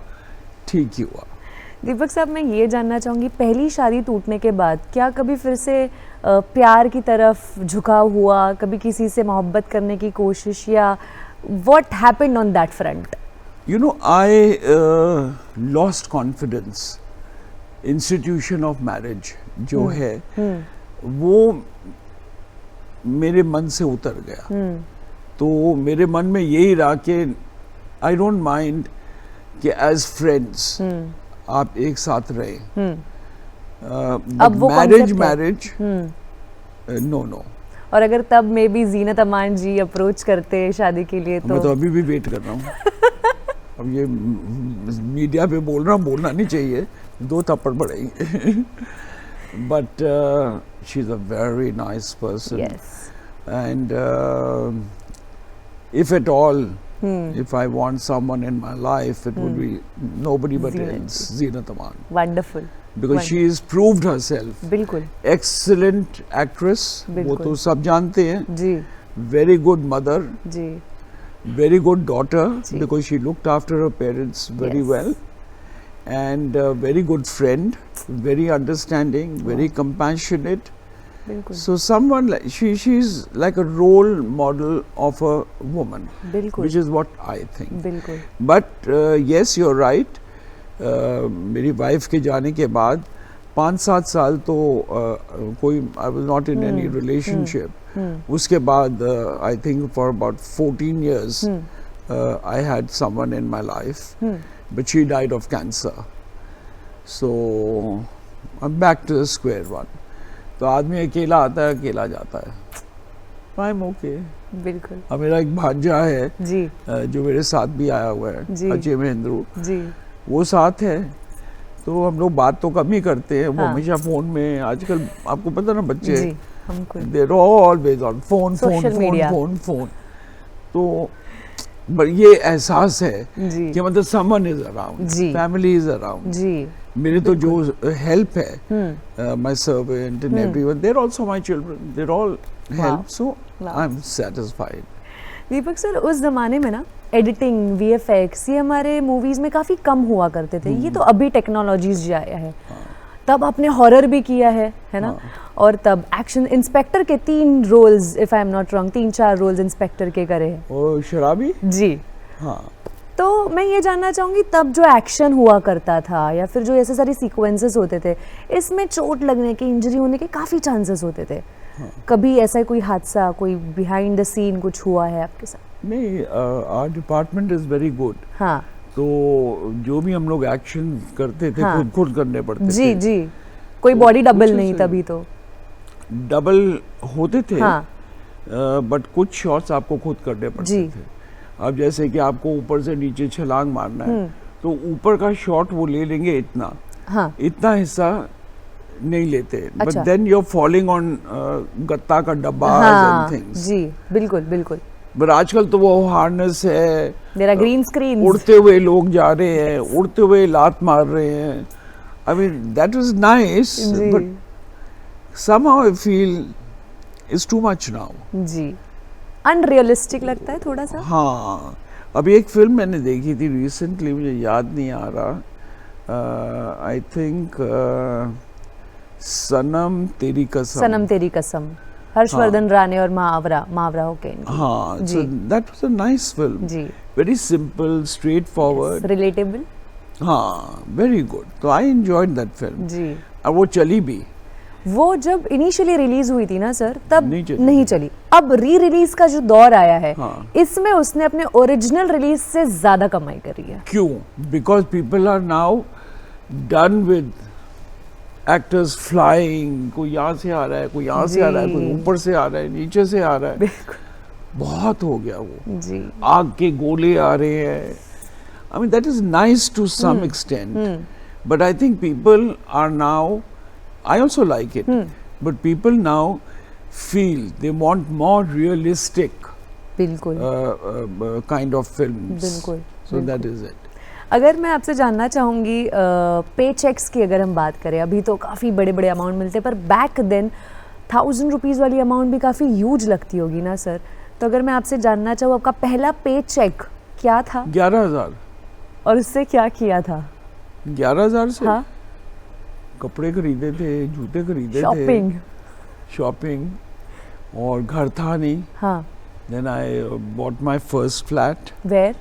ठीक ही हुआ। दीपक साहब, मैं ये जानना चाहूँगी, पहली शादी टूटने के बाद क्या कभी फिर से प्यार की तरफ झुकाव हुआ, कभी किसी से मोहब्बत करने की कोशिश, या what happened on that front? You know, I lost confidence. Institution of marriage जो है वो मेरे मन से उतर गया। तो मेरे मन में यही रहा कि आई डोंट माइंड कि एज फ्रेंड्स आप एक साथ रहे। अब वो मैरिज concept है। Marriage no no. और अगर तब may be Zeenat Aman ji approach करते शादी के लिए मैं तो तो अभी भी वेट कर रहा हूँ। अब ये मीडिया पे बोलना नहीं चाहिए, 2 थप्पड़ पड़ेंगे। But she is a very nice person, yes and if at all if I want someone in my life, it would be nobody but Zeenat else, Zeenat Aman, wonderful because she has proved herself बिल्कुल excellent actress, वो बिल्कुल। तो सब जानते हैं, जी very good mother, जी very good daughter, जी। because she looked after her parents very Yes. well, and very good friend, very understanding, very compassionate. बिल्कुल So someone like she's like a role model of a woman, बिल्कुल which is what I think. बिल्कुल But yes, you're right. मेरी wife के जाने के बाद 5-7 साल तो कोई I was not in any relationship. उसके बाद I think for about 14 years I had someone in my life, but she died of cancer. So I'm back to the square one. तो आदमी अकेला आता है, अकेला जाता है। I M okay. बिल्कुल अब मेरा एक भांजा है जी जो मेरे साथ भी आया हुआ है, जी। अजय महेंद्रू, जी वो साथ है। तो हम लोग बात तो कम ही करते हैं, वो हाँ। हमेशा फोन में। आजकल आपको पता ना बच्चे, जी हमको there always on phone phone Social phone media. Phone phone. तो ये एहसास है जी कि मतलब समवन इज अराउंड, जी। Family is around. जी मेरे तो जो हेल्प है, my servant and everyone, they are also my children, they are all help, so Wow. I am satisfied. Deepak sir, उस जमाने में ना एडिटिंग, वीएफएक्स, ये हमारे मूवीज में काफी कम हुआ करते थे। ये तो अभी टेक्नोलॉजीज जो आया है। तब आपने हॉरर भी किया है ना? और तब एक्शन इंस्पेक्टर के 3 roles, if I am not wrong, 3-4 roles inspector के करे हैं। और शराबी, जी हाँ। तो मैं ये जानना चाहूँगी, तब जो एक्शन हुआ करता था या फिर जो ऐसे सारे सीक्वेंसेस होते थे, इसमें चोट लगने के, इंजरी होने के काफ़ी चांसेस होते थे। कभी ऐसा कोई हादसा, कोई बिहाइंड द सीन कुछ हुआ है आपके साथ? नहीं, our department is very good. हाँ तो जो भी हम लोग एक्शन करते थे, हाँ। खुद करने पड़ते जी थे। जी कोई तो बॉडी डबल कुछ नहीं ऐसे- तभी तो। डबल होते थे, हाँ बट कुछ शॉट्स आपको खुद करने पड़ते जी। थे। अब जैसे कि आपको ऊपर से नीचे छलांग मारना है, तो ऊपर का शॉट वो ले लेंगे इतना, हाँ इतना हिस्सा नहीं लेते, बट अच्छा। Then you are falling on गत्ता का डब्बा हाँ एंड थिंग्स। जी बिल्कुल बिल्कुल। बट आजकल तो वो हार्नेस है, देयर आर ग्रीन स्क्रीन। उड़ते हुए लोग जा रहे हैं, उड़ते हुए लात मार रहे हैं। I mean that was nice, जी but somehow I feel it's too much now. जी, अनरियलिस्टिक लगता है थोड़ा सा। हाँ, अभी एक फिल्म मैंने देखी थी रिसेंटली, मुझे याद नहीं आ रहा, आई थिंक सनम तेरी कसम। सनम तेरी कसम, हर्षवर्धन राणे और मावरा होके इनकी। हाँ, जी। so that was a nice film. जी, Very simple, straightforward. रिलेटेबल। हाँ, very good. तो I enjoyed that film. जी, और वो चली भी। वो जब इनिशियली रिलीज हुई थी ना सर, तब नहीं चली। नहीं चली। अब री रिलीज का जो दौर आया है, हाँ। इसमें उसने अपने ओरिजिनल रिलीज से ज्यादा कमाई करी है। क्यों? Because people are now done with actors flying. कोई यहाँ से आ रहा है, कोई यहाँ से आ रहा है, कोई जी। ऊपर से आ रहा है, नीचे से आ रहा है। बिल्कुल। बहुत हो गया वो। जी, आग के गोले आ रहे हैं। I mean that is nice to some extent, but I think people are now. I also like it, but people now feel they want more realistic बिल्कुल kind of films. बिल्कुल। So that is it. अगर मैं आपसे जानना चाहूँगी पे checks की, अगर हम बात करें, अभी तो काफ़ी बड़े बड़े अमाउंट मिलते हैं, पर बैक देन 1000 रुपीज़ वाली अमाउंट भी काफ़ी ह्यूज लगती होगी ना सर। तो अगर मैं आपसे जानना चाहूँ, आपका पहला पे चेक क्या था 11,000। और उससे क्या किया था? 11,000 से हाँ, कपड़े खरीदे थे, जूते खरीदे शॉपिंग। थे, शॉपिंग, और घर था नहीं। हाँ, Then I bought my first flat where?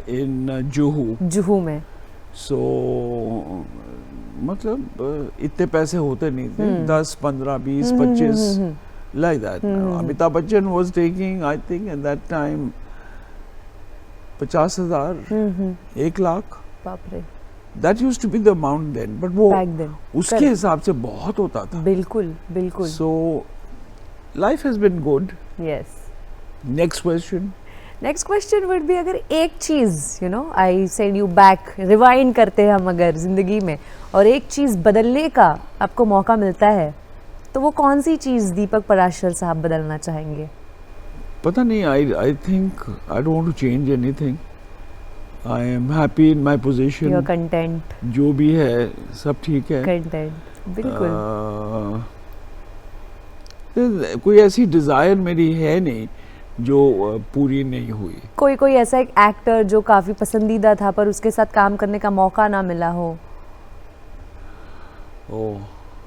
in Juhu. Juhu में। So मतलब इतने पैसे होते नहीं थे, 10, 15, 20, 25 like that. Amitabh Bachchan was taking, I think at that time 50,000, 1 lakh. बाप रे, That used to be the amount then, but वो बैक देन। उसके हिसाब से बहुत होता था. बिल्कुल बिल्कुल। So life has been good. यस। Next question. Next question would be, अगर एक चीज़, you know, I send you back, rewind करते हैं हम अगर ज़िंदगी में, और एक चीज़ बदलने का आपको मौका मिलता है, तो वो कौन सी चीज़ दीपक पराशर साहब बदलना चाहेंगे? पता नहीं, I think I don't want to change anything. I am happy in my position. Your content. जो भी है सब ठीक है. कंटेंट, बिल्कुल। कोई ऐसी डिजायर मेरी है नहीं जो पूरी नहीं हुई. कोई ऐसा एक एक्टर जो काफ़ी पसंदीदा था पर उसके साथ काम करने का मौका ना मिला हो? ओह,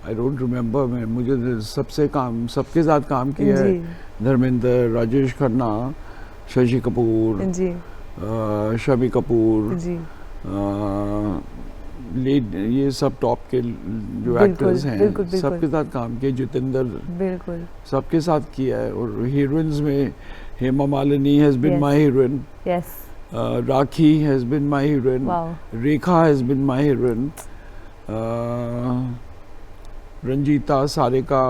आई डोंट रिमेम्बर. मुझे सबके साथ काम किया है. धर्मेंद्र, राजेश खन्ना, शशि कपूर, जी शमी कपूर, जी, लीड, ये सब टॉप के जो बिल्कुल, एक्टर्स हैं, बिल्कुल, बिल्कुल। सबके साथ काम किया. जितेंद्र, बिल्कुल। सबके साथ किया है. और हीरोइंस में Hema Malini has been Yes. My heroine, yes. Rakhi has been my heroine, wow. Rekha has been my heroine, Ranjeeta, Sarika,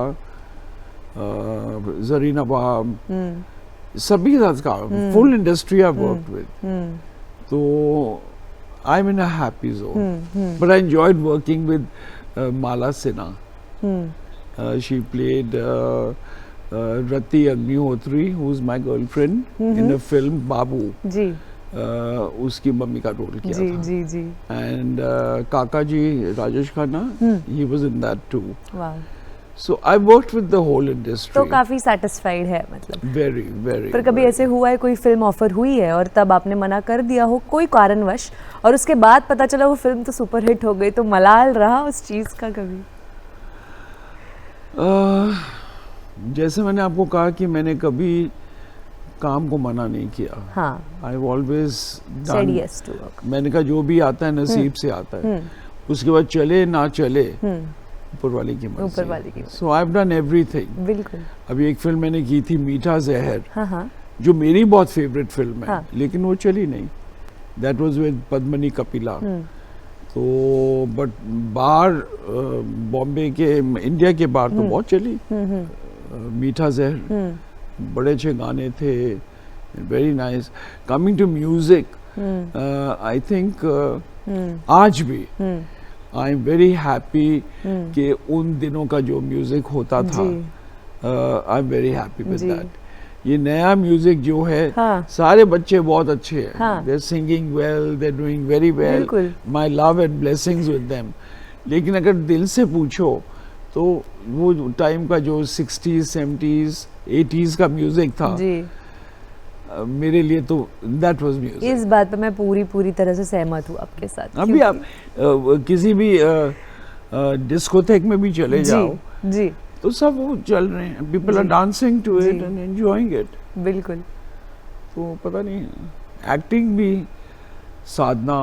Zarina Wahab, सभी के साथ काम. Full industry I worked with. तो I am in a happy zone. But I enjoyed working with Mala Sinha. She played Rati Agnihotri, who is my girlfriend, in a film Babu. जी उसकी mummy का role किया जी था. जी जी। And काका जी Rajesh Khanna, he was in that too. वाह, So I worked with the whole industry. तो काफ़ी satisfied है मतलब। Very, very. पर कभी ऐसे हुआ है कोई फिल्म ऑफर हुई है और तब आपने मना कर दिया हो कोई कारणवश, और उसके बाद पता चला वो फिल्म तो सुपर हिट हो गई, तो मलाल रहा उस चीज़ का कभी? जैसे मैंने आपको कहा कि मैंने कभी काम को मना नहीं किया. हाँ, I always said yes to work. मैंने कहा जो भी आता है नसीब से आता है. उसके बाद चले ना चले ऊपर वाले की मर्जी. ऊपर वाले की मर्जी. सो आई हैव डन एवरीथिंग. बिल्कुल। अभी एक फिल्म मैंने की थी मीठा जहर, हाँ हाँ जो मेरी बहुत फेवरेट फिल्म है. हाँ. लेकिन वो चली नहीं. That was with Padmini Kapila. तो बट बाहर बॉम्बे के, इंडिया के बाहर तो बहुत चली. मीठा जहर, बड़े अच्छे गाने थे. Very nice. Coming to music, I think आज भी आई एम वेरी हैप्पी कि उन दिनों का जो म्यूजिक होता था, आई am very happy with that. ये नया म्यूजिक जो है, हाँ. सारे बच्चे बहुत अच्छे हैं. हाँ. They are singing well, they are doing very well. बिल्कुल. My love and blessings with them. लेकिन अगर दिल से पूछो तो वो टाइम का जो 60s 70s 80s का म्यूजिक था जी, मेरे लिए तो दैट वाज म्यूजिक। इस बात पे मैं पूरी तरह से सहमत हूँ आपके साथ। अभी आप किसी भी डिस्कोथेक में भी चले जाओ जी तो सब वो चल रहे हैं, people are dancing to it जी। And enjoying it. बिल्कुल। तो पता नहीं, एक्टिंग भी, Sadhana,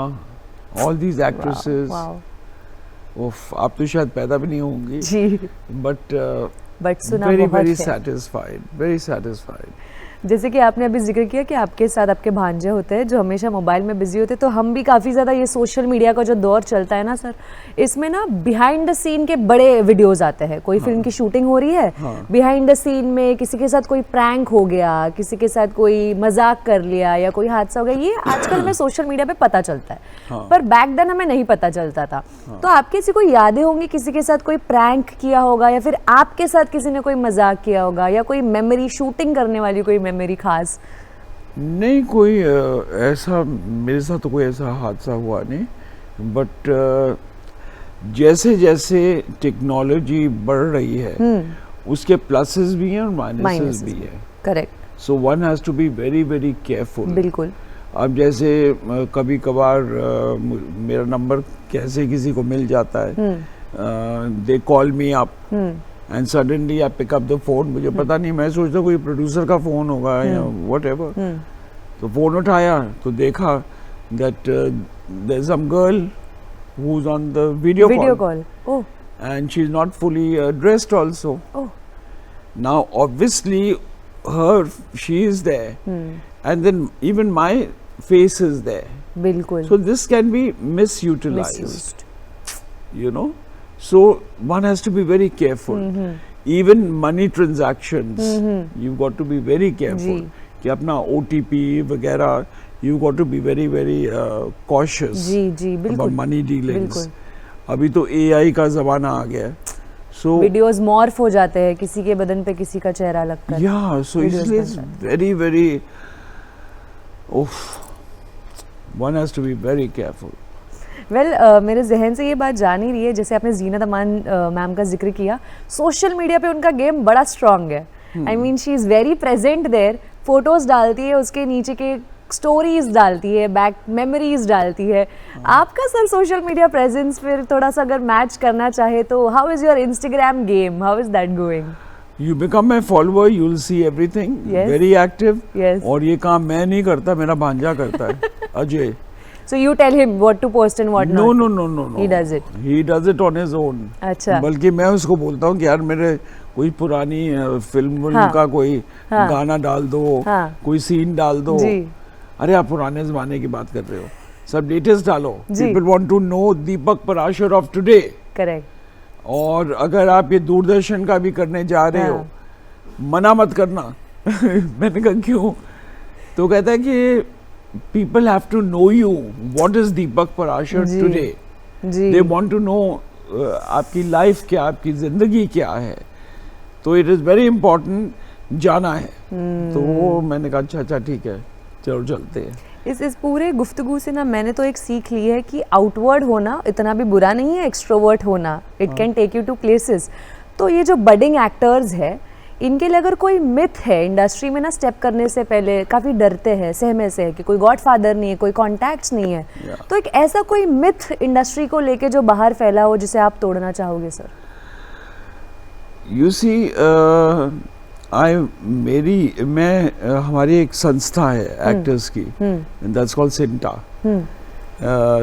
all these actresses, wow. उफ, आप तो शायद पैदा भी नहीं होंगी, जी, बट सुना वेरी बहुत वेरी है। Satisfied, very satisfied. जैसे कि आपने अभी जिक्र किया कि आपके साथ आपके भांजे होते हैं जो हमेशा मोबाइल में बिजी होते हैं, तो हम भी काफ़ी ज़्यादा ये सोशल मीडिया का जो दौर चलता है ना सर, इसमें ना बिहाइंड द सीन के बड़े वीडियोस आते हैं। कोई फिल्म की शूटिंग हो रही है, बिहाइंड द सीन में किसी के साथ कोई प्रैंक हो गया, किसी के साथ कोई मजाक कर लिया या कोई हादसा हो गया, ये आजकल हमें सोशल मीडिया पे पता चलता है। पर बैक देन हमें नहीं पता चलता था। तो आपकी ऐसी कोई यादें होंगी, किसी के साथ कोई प्रैंक किया होगा या फिर आपके साथ किसी ने कोई मजाक किया होगा, या कोई मेमोरी, शूटिंग करने वाली कोई मेमोरी खास? नहीं, कोई ऐसा मेरे साथ तो कोई ऐसा हादसा हुआ नहीं, बट जैसे जैसे टेक्नोलॉजी बढ़ रही है उसके प्लसेस भी हैं और माइनसेस भी हैं। Correct. So one has to be very very careful. बिल्कुल। अब जैसे कभी कभार मेरा नंबर कैसे किसी को मिल जाता है, they call me up and suddenly I pick up the phone, मुझे पता नहीं, मैं सोचता कोई प्रोड्यूसर का फोन होगा या व्हाटएवर, तो फोन उठाया तो देखा that there is some girl who is on the video call oh, and she's not fully dressed also. Oh. Now obviously she is there, and then even my face is there, बिल्कुल। so this can be misutilized. Misused. You know, so one has to be very careful. Even money transactions, you've got to be very careful कि अपना OTP वगैरह, you've got to be very very cautious जी बिल्कुल about money dealings. बिल्कुल। अभी तो AI का जमाना आ गया है, सो वीडियोस मॉर्फ हो जाते हैं, किसी के बदन पे किसी का चेहरा लगता है। या सो इसलिए it's very very one has to be very careful. Well, मेरे जहन से ये बात जान ही रही है, जैसे आपने जीनत अमान मैम का जिक्र किया, सोशल मीडिया पे उनका गेम बड़ा स्ट्रांग है। I mean she is very present there, photos डालती है, उसके नीचे के स्टोरीज डालती है, बैक मेमोरीज डालती है। आपका सर सोशल मीडिया प्रेजेंस फिर थोड़ा सा अगर मैच करना चाहे तो how is your Instagram game, how is that going? You become my follower, you'll see everything. Yes. Very active. Yes. और ये काम मैं नहीं करता, मेरा भांजा करता है, Ajay. So you tell him what to post and what No, not? no. He does it. He does it on his own. अच्छा। बल्कि मैं उसको बोलता हूँ कि यार मेरे कोई पुरानी फिल्म का कोई गाना डाल दो, कोई सीन डाल दो। जी। अरे आप पुराने जमाने की बात कर रहे हो, सब लेटेस्ट डालो। जी। People want to know Deepak Parashar of today. Correct. और अगर आप ये दूरदर्शन का भी करने जा रहे हो, मना मत करना। मैंने कहा क्यों? तो कहता है कि people have to know you, what is Deepak Parashar जी। today. जी। They want to know आपकी लाइफ क्या, आपकी जिंदगी क्या है, तो इट इज़ वेरी इम्पोर्टेंट जाना है। तो वो मैंने कहा अच्छा ठीक है, चलो चलते हैं। इस पूरे गुफ्तगू से ना मैंने तो एक सीख ली है कि आउटवर्ड होना इतना भी बुरा नहीं है, एक्सट्रोवर्ट होना, it can take you to places. तो ये जो बडिंग एक्टर्स है, इनके लिए अगर कोई मिथ है इंडस्ट्री में ना, स्टेप करने से पहले काफ़ी डरते हैं, सहमे से है कि कोई गॉडफादर नहीं है, कोई कॉन्टैक्ट्स नहीं है, तो एक ऐसा कोई मिथ इंडस्ट्री को लेके जो बाहर फैला हो जिसे आप तोड़ना चाहोगे सर? यू सी, हमारी एक संस्था है एक्टर्स की, that's called CINTAA,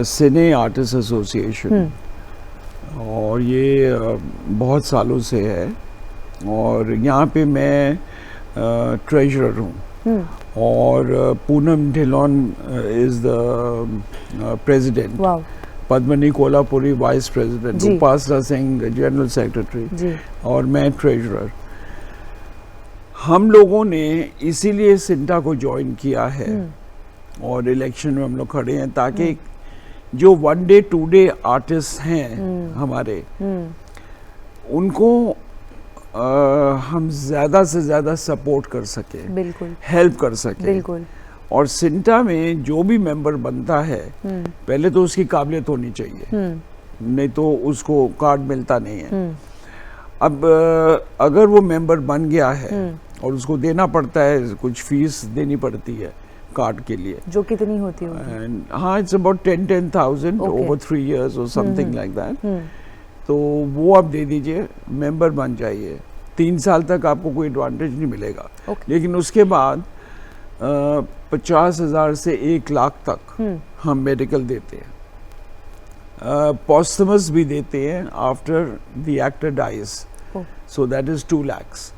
cine artiste association, और ये बहुत सालों से है, और यहाँ पे मैं ट्रेजरर हूँ, और Poonam Dhillon is the president, Padmini Kolhapuri vice president, Upasana Singh general secretary, और मैं ट्रेजरर। हम लोगों ने इसीलिए सिंटा को ज्वाइन किया है और इलेक्शन में हम लोग खड़े हैं, ताकि जो 1 डे 2 डे आर्टिस्ट हैं हमारे, उनको हम ज़्यादा से ज़्यादा सपोर्ट कर सके, बिल्कुल हेल्प कर सके, बिल्कुल। और सिंटा में जो भी मेंबर बनता है, पहले तो उसकी काबिलियत होनी चाहिए, नहीं तो उसको कार्ड मिलता नहीं है। अब अगर वो मेंबर बन गया है और उसको देना पड़ता है, कुछ फीस देनी पड़ती है कार्ड के लिए, जो कितनी होती होगी? एंड हाँ, it's about 10,000 Okay. Over 3 years और समथिंग लाइक दैट। तो वो आप दे दीजिए, मेंबर बन जाइए। 3 साल तक आपको कोई एडवांटेज नहीं मिलेगा, Okay. लेकिन उसके बाद 50,000 से 1 लाख तक हम मेडिकल देते हैं। पॉस्टमस भी देते हैं after the actor dies, so that is 2 lakhs।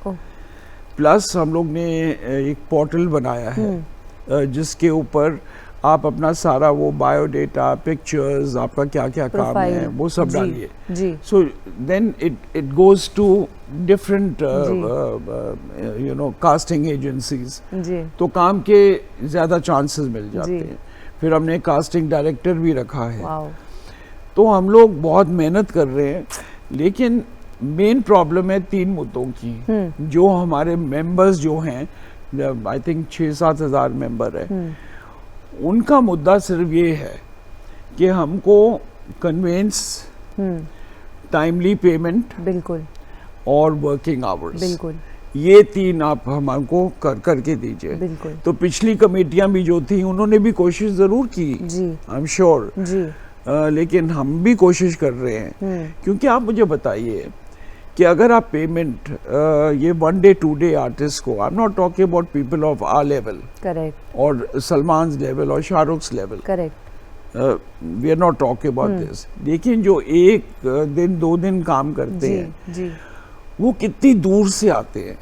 Plus हम लोग ने एक पोर्टल बनाया है जिसके ऊपर आप अपना सारा वो बायोडेटा, पिक्चर्स, आपका क्या क्या काम Profile, है वो सब जी, डालिए। जी। So then it goes to different you know casting agencies, जी। तो काम के ज़्यादा चांसेस मिल जाते जी। हैं। फिर हमने कास्टिंग डायरेक्टर भी रखा है। वाओ। तो हम लोग बहुत मेहनत कर रहे हैं, लेकिन मेन प्रॉब्लम है 3 मुद्दों की। जो हमारे मेंबर्स जो हैं, आई थिंक 6-7 हज़ार मेंबर है, उनका मुद्दा सिर्फ ये है कि हमको कन्वेंस, टाइमली पेमेंट बिल्कुल और वर्किंग आवर्स, बिल्कुल ये 3 आप हमको करके दीजिए। बिल्कुल। तो पिछली कमेटियां भी जो थी उन्होंने भी कोशिश ज़रूर की, जी आई एम श्योर, जी। लेकिन हम भी कोशिश कर रहे हैं। क्योंकि आप मुझे बताइए कि अगर आप पेमेंट ये 1 day 2 day आर्टिस्ट को, I am not talking about people of our level correct और सलमान लेवल और Shahrukh level, correct. We are not talking about this, लेकिन जो 1 दिन 2 दिन काम करते जी हैं जी वो कितनी दूर से आते हैं,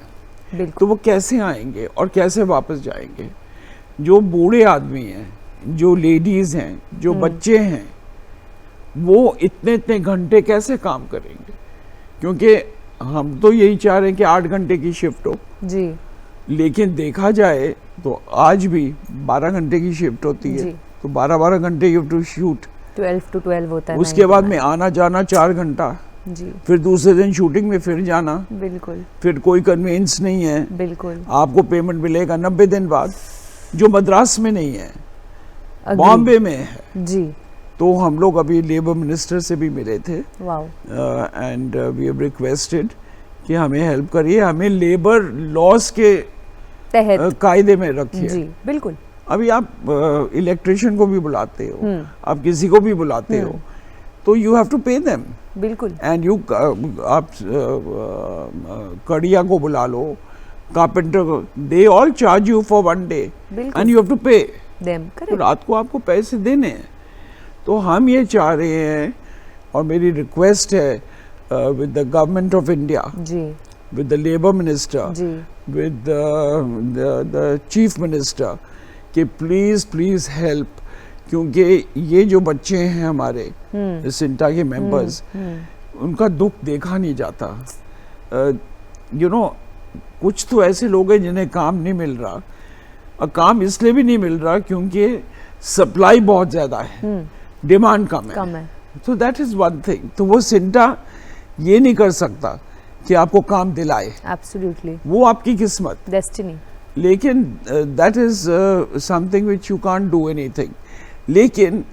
बिल्कुल। तो वो कैसे आएंगे और कैसे वापस जाएंगे? जो बूढ़े आदमी हैं, जो लेडीज हैं, जो बच्चे हैं, वो इतने इतने घंटे कैसे काम करेंगे? क्योंकि हम तो यही चाह रहे हैं कि 8 घंटे की शिफ्ट हो, जी लेकिन देखा जाए तो आज भी 12 घंटे की शिफ्ट होती है। जी। तो 12-12 घंटे यू टू शूट, 12 to 12 होता है। उसके बाद में आना जाना 4 घंटा, जी फिर दूसरे दिन शूटिंग में फिर जाना, बिल्कुल फिर कोई कन्वेंस नहीं है। बिल्कुल। आपको पेमेंट मिलेगा 90 दिन बाद, जो मद्रास में नहीं है, Agree. बॉम्बे में है। जी। तो हम लोग अभी लेबर मिनिस्टर से भी मिले थे, wow. And we have requested कि हमें हेल्प करिए, हमें लेबर लॉस के तहत कायदे में रखिए। जी बिल्कुल। अभी आप इलेक्ट्रिशियन को भी बुलाते हो, आप किसी को भी बुलाते हो, तो you have to pay them, बिल्कुल। एंड यू आप कड़िया को बुला लो, कारपेंटर को, they all charge you for 1 day बिल्कुल। And you have to pay. Them तो करेक्ट। रात को आपको पैसे देने हैं। तो हम ये चाह रहे हैं, और मेरी रिक्वेस्ट है with the government of India, जी विद द लेबर मिनिस्टर, जी विद द चीफ मिनिस्टर, कि प्लीज़ प्लीज़ हेल्प, क्योंकि ये जो बच्चे हैं हमारे सिंटा के मेंबर्स, उनका दुख देखा नहीं जाता। यू नो, कुछ तो ऐसे लोग हैं जिन्हें काम नहीं मिल रहा, और काम इसलिए भी नहीं मिल रहा क्योंकि सप्लाई बहुत ज़्यादा है, डिमांड कम है। तो दैट इज़ वन थिंग। तो वो सिंटा ये नहीं कर सकता कि आपको काम दिलाए, एब्सोल्युटली, वो आपकी किस्मत, डेस्टिनी। लेकिन that is something which you can't do anything. लेकिन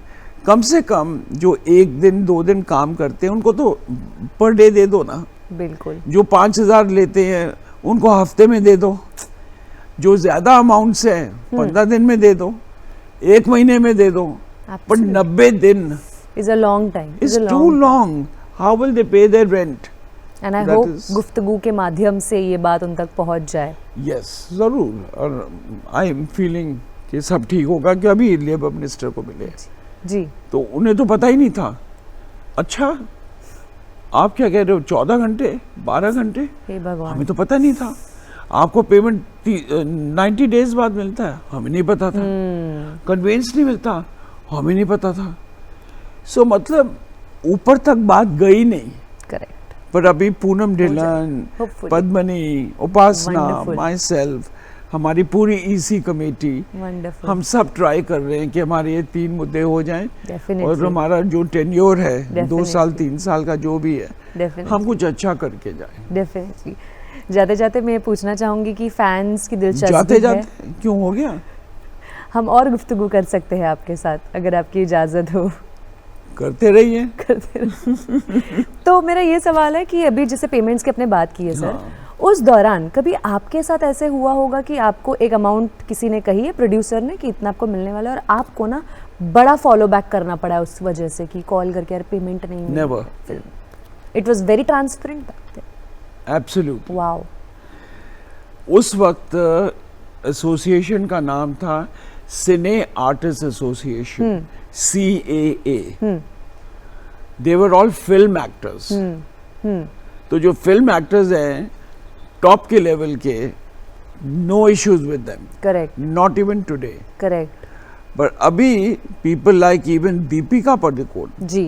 कम से कम जो 1 दिन 2 दिन काम करते हैं उनको तो पर डे दे दो ना। बिल्कुल। जो 5,000 लेते हैं उनको हफ्ते में दे दो, जो ज़्यादा अमाउंट्स हैं 15 दिन में दे दो, 1 महीने में दे दो, पर 90 दिन is a long time. is too long. How will they pay their rent? And I That hope is- गुफ्तगू के माध्यम से ये बात उन तक पहुंच जाए। Yes, ज़रूर। और आई एम फीलिंग कि सब ठीक होगा, कि अभी लेबर मिनिस्टर को मिले जी तो उन्हें तो पता ही नहीं था। अच्छा, आप क्या कह रहे हो, 14 घंटे 12 घंटे? हे भगवान। हमें तो पता नहीं था। आपको पेमेंट 90 डेज बाद मिलता है, हमें नहीं पता था। कन्वेंस नहीं मिलता, हमें नहीं पता था। सो मतलब ऊपर तक बात गई नहीं। करेक्ट। पर अभी Poonam Dhillon, Hopefully. Padmini, Upasana, Wonderful. My self, हमारी पूरी ईसी कमेटी, वंडरफुल। हम सब ट्राई कर रहे हैं कि हमारे ये 3 मुद्दे हो जाएं, डेफिनेटली। और हमारा जो टेन्योर है 2 Definitely. साल 3 साल का जो भी है, डेफिनेटली। हम कुछ अच्छा करके जाएं। डेफिनेटली। जाते जाते मैं पूछना चाहूंगी कि फैंस की दिलचस्पी जाते है, जाते क्यों हो गया? हम और गुफ्तगू कर सकते हैं आपके साथ, अगर आपकी इजाजत हो। करते रहिए। तो मेरा ये सवाल है कि अभी जैसे पेमेंट्स की आपने बात की है सर, हाँ। उस दौरान कभी आपके साथ ऐसे हुआ होगा कि आपको एक अमाउंट किसी ने कही है, प्रोड्यूसर ने, कि इतना आपको मिलने वाला है, और आपको ना बड़ा फॉलो बैक करना पड़ा है उस वजह से कि कॉल करके यार पेमेंट नहीं मिली? Never. It was very transparent. Absolute. Wow. उस वक्त एसोसिएशन का नाम था cine artiste association, CAA। They were all film actors. तो जो फिल्म एक्टर्स हैं टॉप के लेवल के, no issues with them. Correct. Not even today. Correct. But अभी people like even Deepika Padukone ji.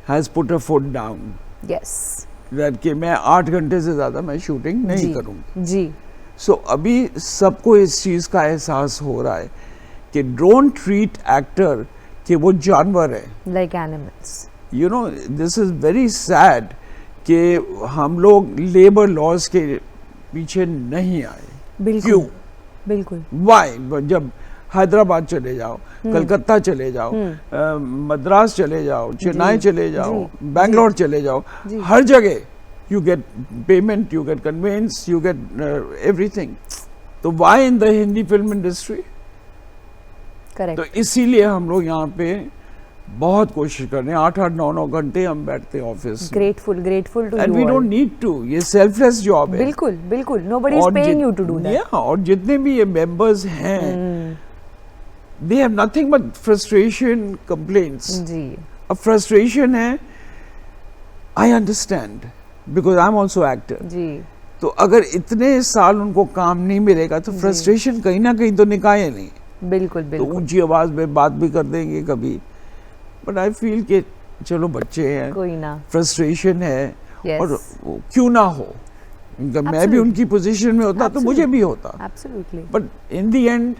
Has put a foot down yes. That कि मैं 8 घंटे से ज्यादा मैं शूटिंग नहीं करूंगी। जी। सो अभी सबको इस चीज का एहसास हो रहा है कि डोंट ट्रीट एक्टर कि वो जानवर है, like animals. You know this is very sad कि हम लोग लेबर लॉज के पीछे नहीं आए। बिल्कुल। क्यों? बिल्कुल। वाई? जब हैदराबाद चले जाओ, कलकत्ता चले जाओ, मद्रास चले जाओ, चेन्नई चले जाओ, बैंगलोर चले जाओ, हर जगह you get payment, you get conveyance, you get everything. तो why in the Hindi film industry? Correct. तो इसीलिए हम लोग यहाँ पे बहुत कोशिश कर रहे हैं। 8-8, 9-9 घंटे हम बैठते हैं ऑफिस में। Grateful to and we don't need to. ये सेल्फलेस जॉब है। बिल्कुल बिल्कुल। Nobody is paying you to do that. और जितने भी ये मेंबर्स हैं, they have nothing but frustration complaints. जी। अब frustration है, I understand because I'm also actor. जी। तो अगर इतने साल उनको काम नहीं मिलेगा तो फ्रस्ट्रेशन कहीं ना कहीं तो निकाये नहीं। बिल्कुल तो बिल्कुल। ऊंची आवाज में बात भी कर देंगे कभी, बट आई फील कि चलो बच्चे हैं, कोई ना। फ्रस्ट्रेशन है। Yes. और क्यों ना हो, मैं भी उनकी पोजीशन में होता तो मुझे भी होता। Absolutely. But in the end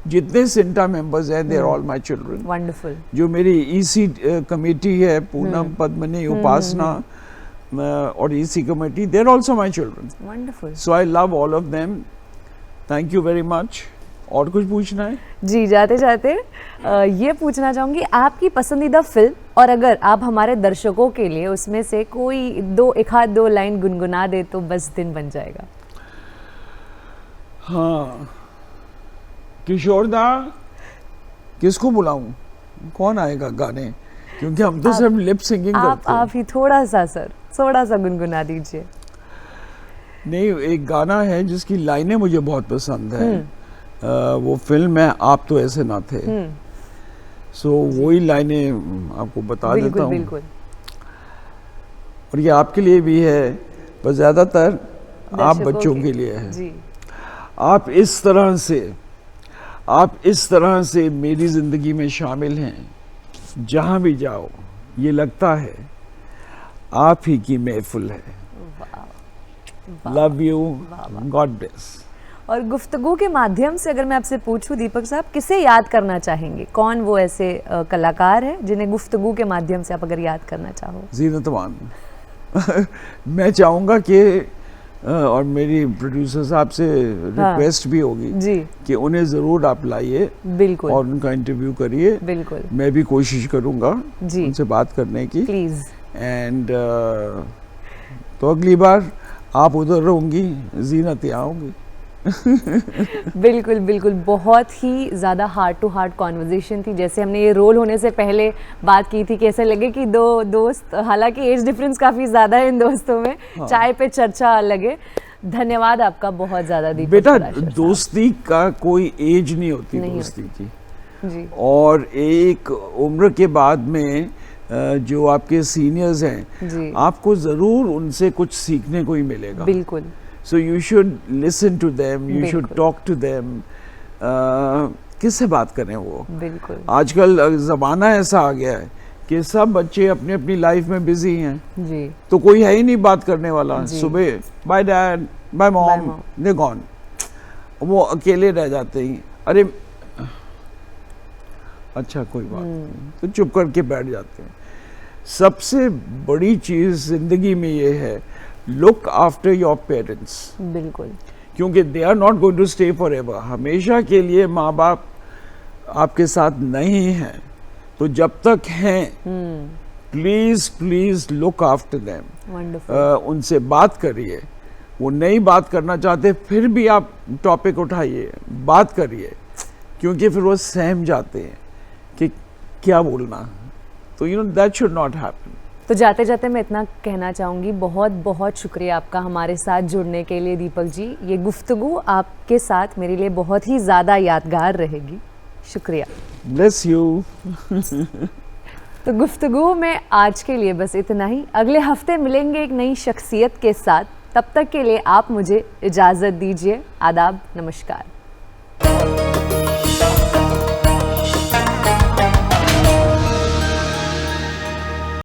जितने सिंटा मेंबर्स हैं they are all my children. Wonderful. जो मेरी EC कमेटी है, पूनम, पद्मनी, उपासना और EC committee, they are also my children. Wonderful. So I love all of them. Thank you very much. और कुछ पूछना है? जी, जाते जाते ये पूछना चाहूँगी, आपकी पसंदीदा फिल्म, और अगर आप हमारे दर्शकों के लिए उसमें से कोई एक आध दो लाइन गुनगुना दे तो बस दिन बन जाएगा। हाँ, किशोर दा, किसको बुलाऊं? कौन आएगा गाने? क्योंकि हम तो सब लिप सिंगिंग करते हैं। आप ही थोड़ा सा गुनगुना दीजिए। नहीं, एक गाना है जिसकी लाइनें मुझे बहुत पसंद है। वो फिल्म है आप तो ऐसे ना थे। सो वही लाइनें आपको बता देता हूँ। बिल्कुल। और ये आपके लिए भी है, पर ज्यादातर आप बच्चों के लिए है। जी। आप इस तरह से मेरी जिंदगी में शामिल हैं, जहां भी जाओ ये लगता है आप ही की महफिल है। Love you, God bless. और गुफ्तगू के माध्यम से अगर मैं आपसे पूछूं दीपक साहब, किसे याद करना चाहेंगे? कौन वो ऐसे कलाकार है जिन्हें गुफ्तगू के माध्यम से आप अगर याद करना चाहो? जीनत अमान। मैं चाहूँगा कि और मेरी प्रोड्यूसर साहब से रिक्वेस्ट भी होगी जी कि उन्हें ज़रूर आप लाइए बिल्कुल और उनका इंटरव्यू करिए। बिल्कुल। मैं भी कोशिश करूँगा जी उनसे बात करने की। प्लीज़। एंड तो अगली बार आप उधर रहूँगी, जीनत यहाँ होंगी। बिल्कुल बिल्कुल। बहुत ही ज़्यादा हार्ट टू हार्ट कॉन्वर्जेशन थी। जैसे हमने ये रोल होने से पहले बात की थी कि ऐसा लगे कि दो दोस्त, हालांकि एज डिफरेंस काफ़ी ज़्यादा है इन दोस्तों में, हाँ। चाय पे चर्चा लगे। धन्यवाद आपका बहुत ज़्यादा दीपक। बेटा, दोस्ती का कोई एज नहीं होती, दोस्ती की। जी। और एक उम्र के बाद में जो आपके सीनियर्स हैं जी। आपको ज़रूर उनसे कुछ सीखने को ही मिलेगा। बिल्कुल। So you should listen to them, you should talk to them. किससे बात करें वो? बिल्कुल। आजकल ज़माना ऐसा आ गया है कि सब बच्चे अपनी अपनी लाइफ में बिजी हैं। जी। तो कोई है ही नहीं बात करने वाला। सुबह bye dad, bye mom, they gone. वो अकेले रह जाते हैं। अरे अच्छा कोई बात नहीं, तो चुप करके बैठ जाते हैं। सबसे बड़ी चीज़ जिंदगी में ये है, लुक आफ्टर योर पेरेंट्स। बिल्कुल। क्योंकि they are not going to stay forever. हमेशा के लिए माँ बाप आपके साथ नहीं हैं, तो जब तक हैं please please look after them. Wonderful. उनसे बात करिए, वो नहीं बात करना चाहते फिर भी आप टॉपिक उठाइए, बात करिए, क्योंकि फिर वो सहम जाते हैं कि क्या बोलना। तो you know that should not happen. तो जाते जाते मैं इतना कहना चाहूँगी, बहुत बहुत शुक्रिया आपका हमारे साथ जुड़ने के लिए दीपक जी। ये गुफ्तगू आपके साथ मेरे लिए बहुत ही ज़्यादा यादगार रहेगी। शुक्रिया। Bless you. तो गुफ्तगू में आज के लिए बस इतना ही। अगले हफ्ते मिलेंगे एक नई शख्सियत के साथ। तब तक के लिए आप मुझे इजाज़त दीजिए। आदाब, नमस्कार।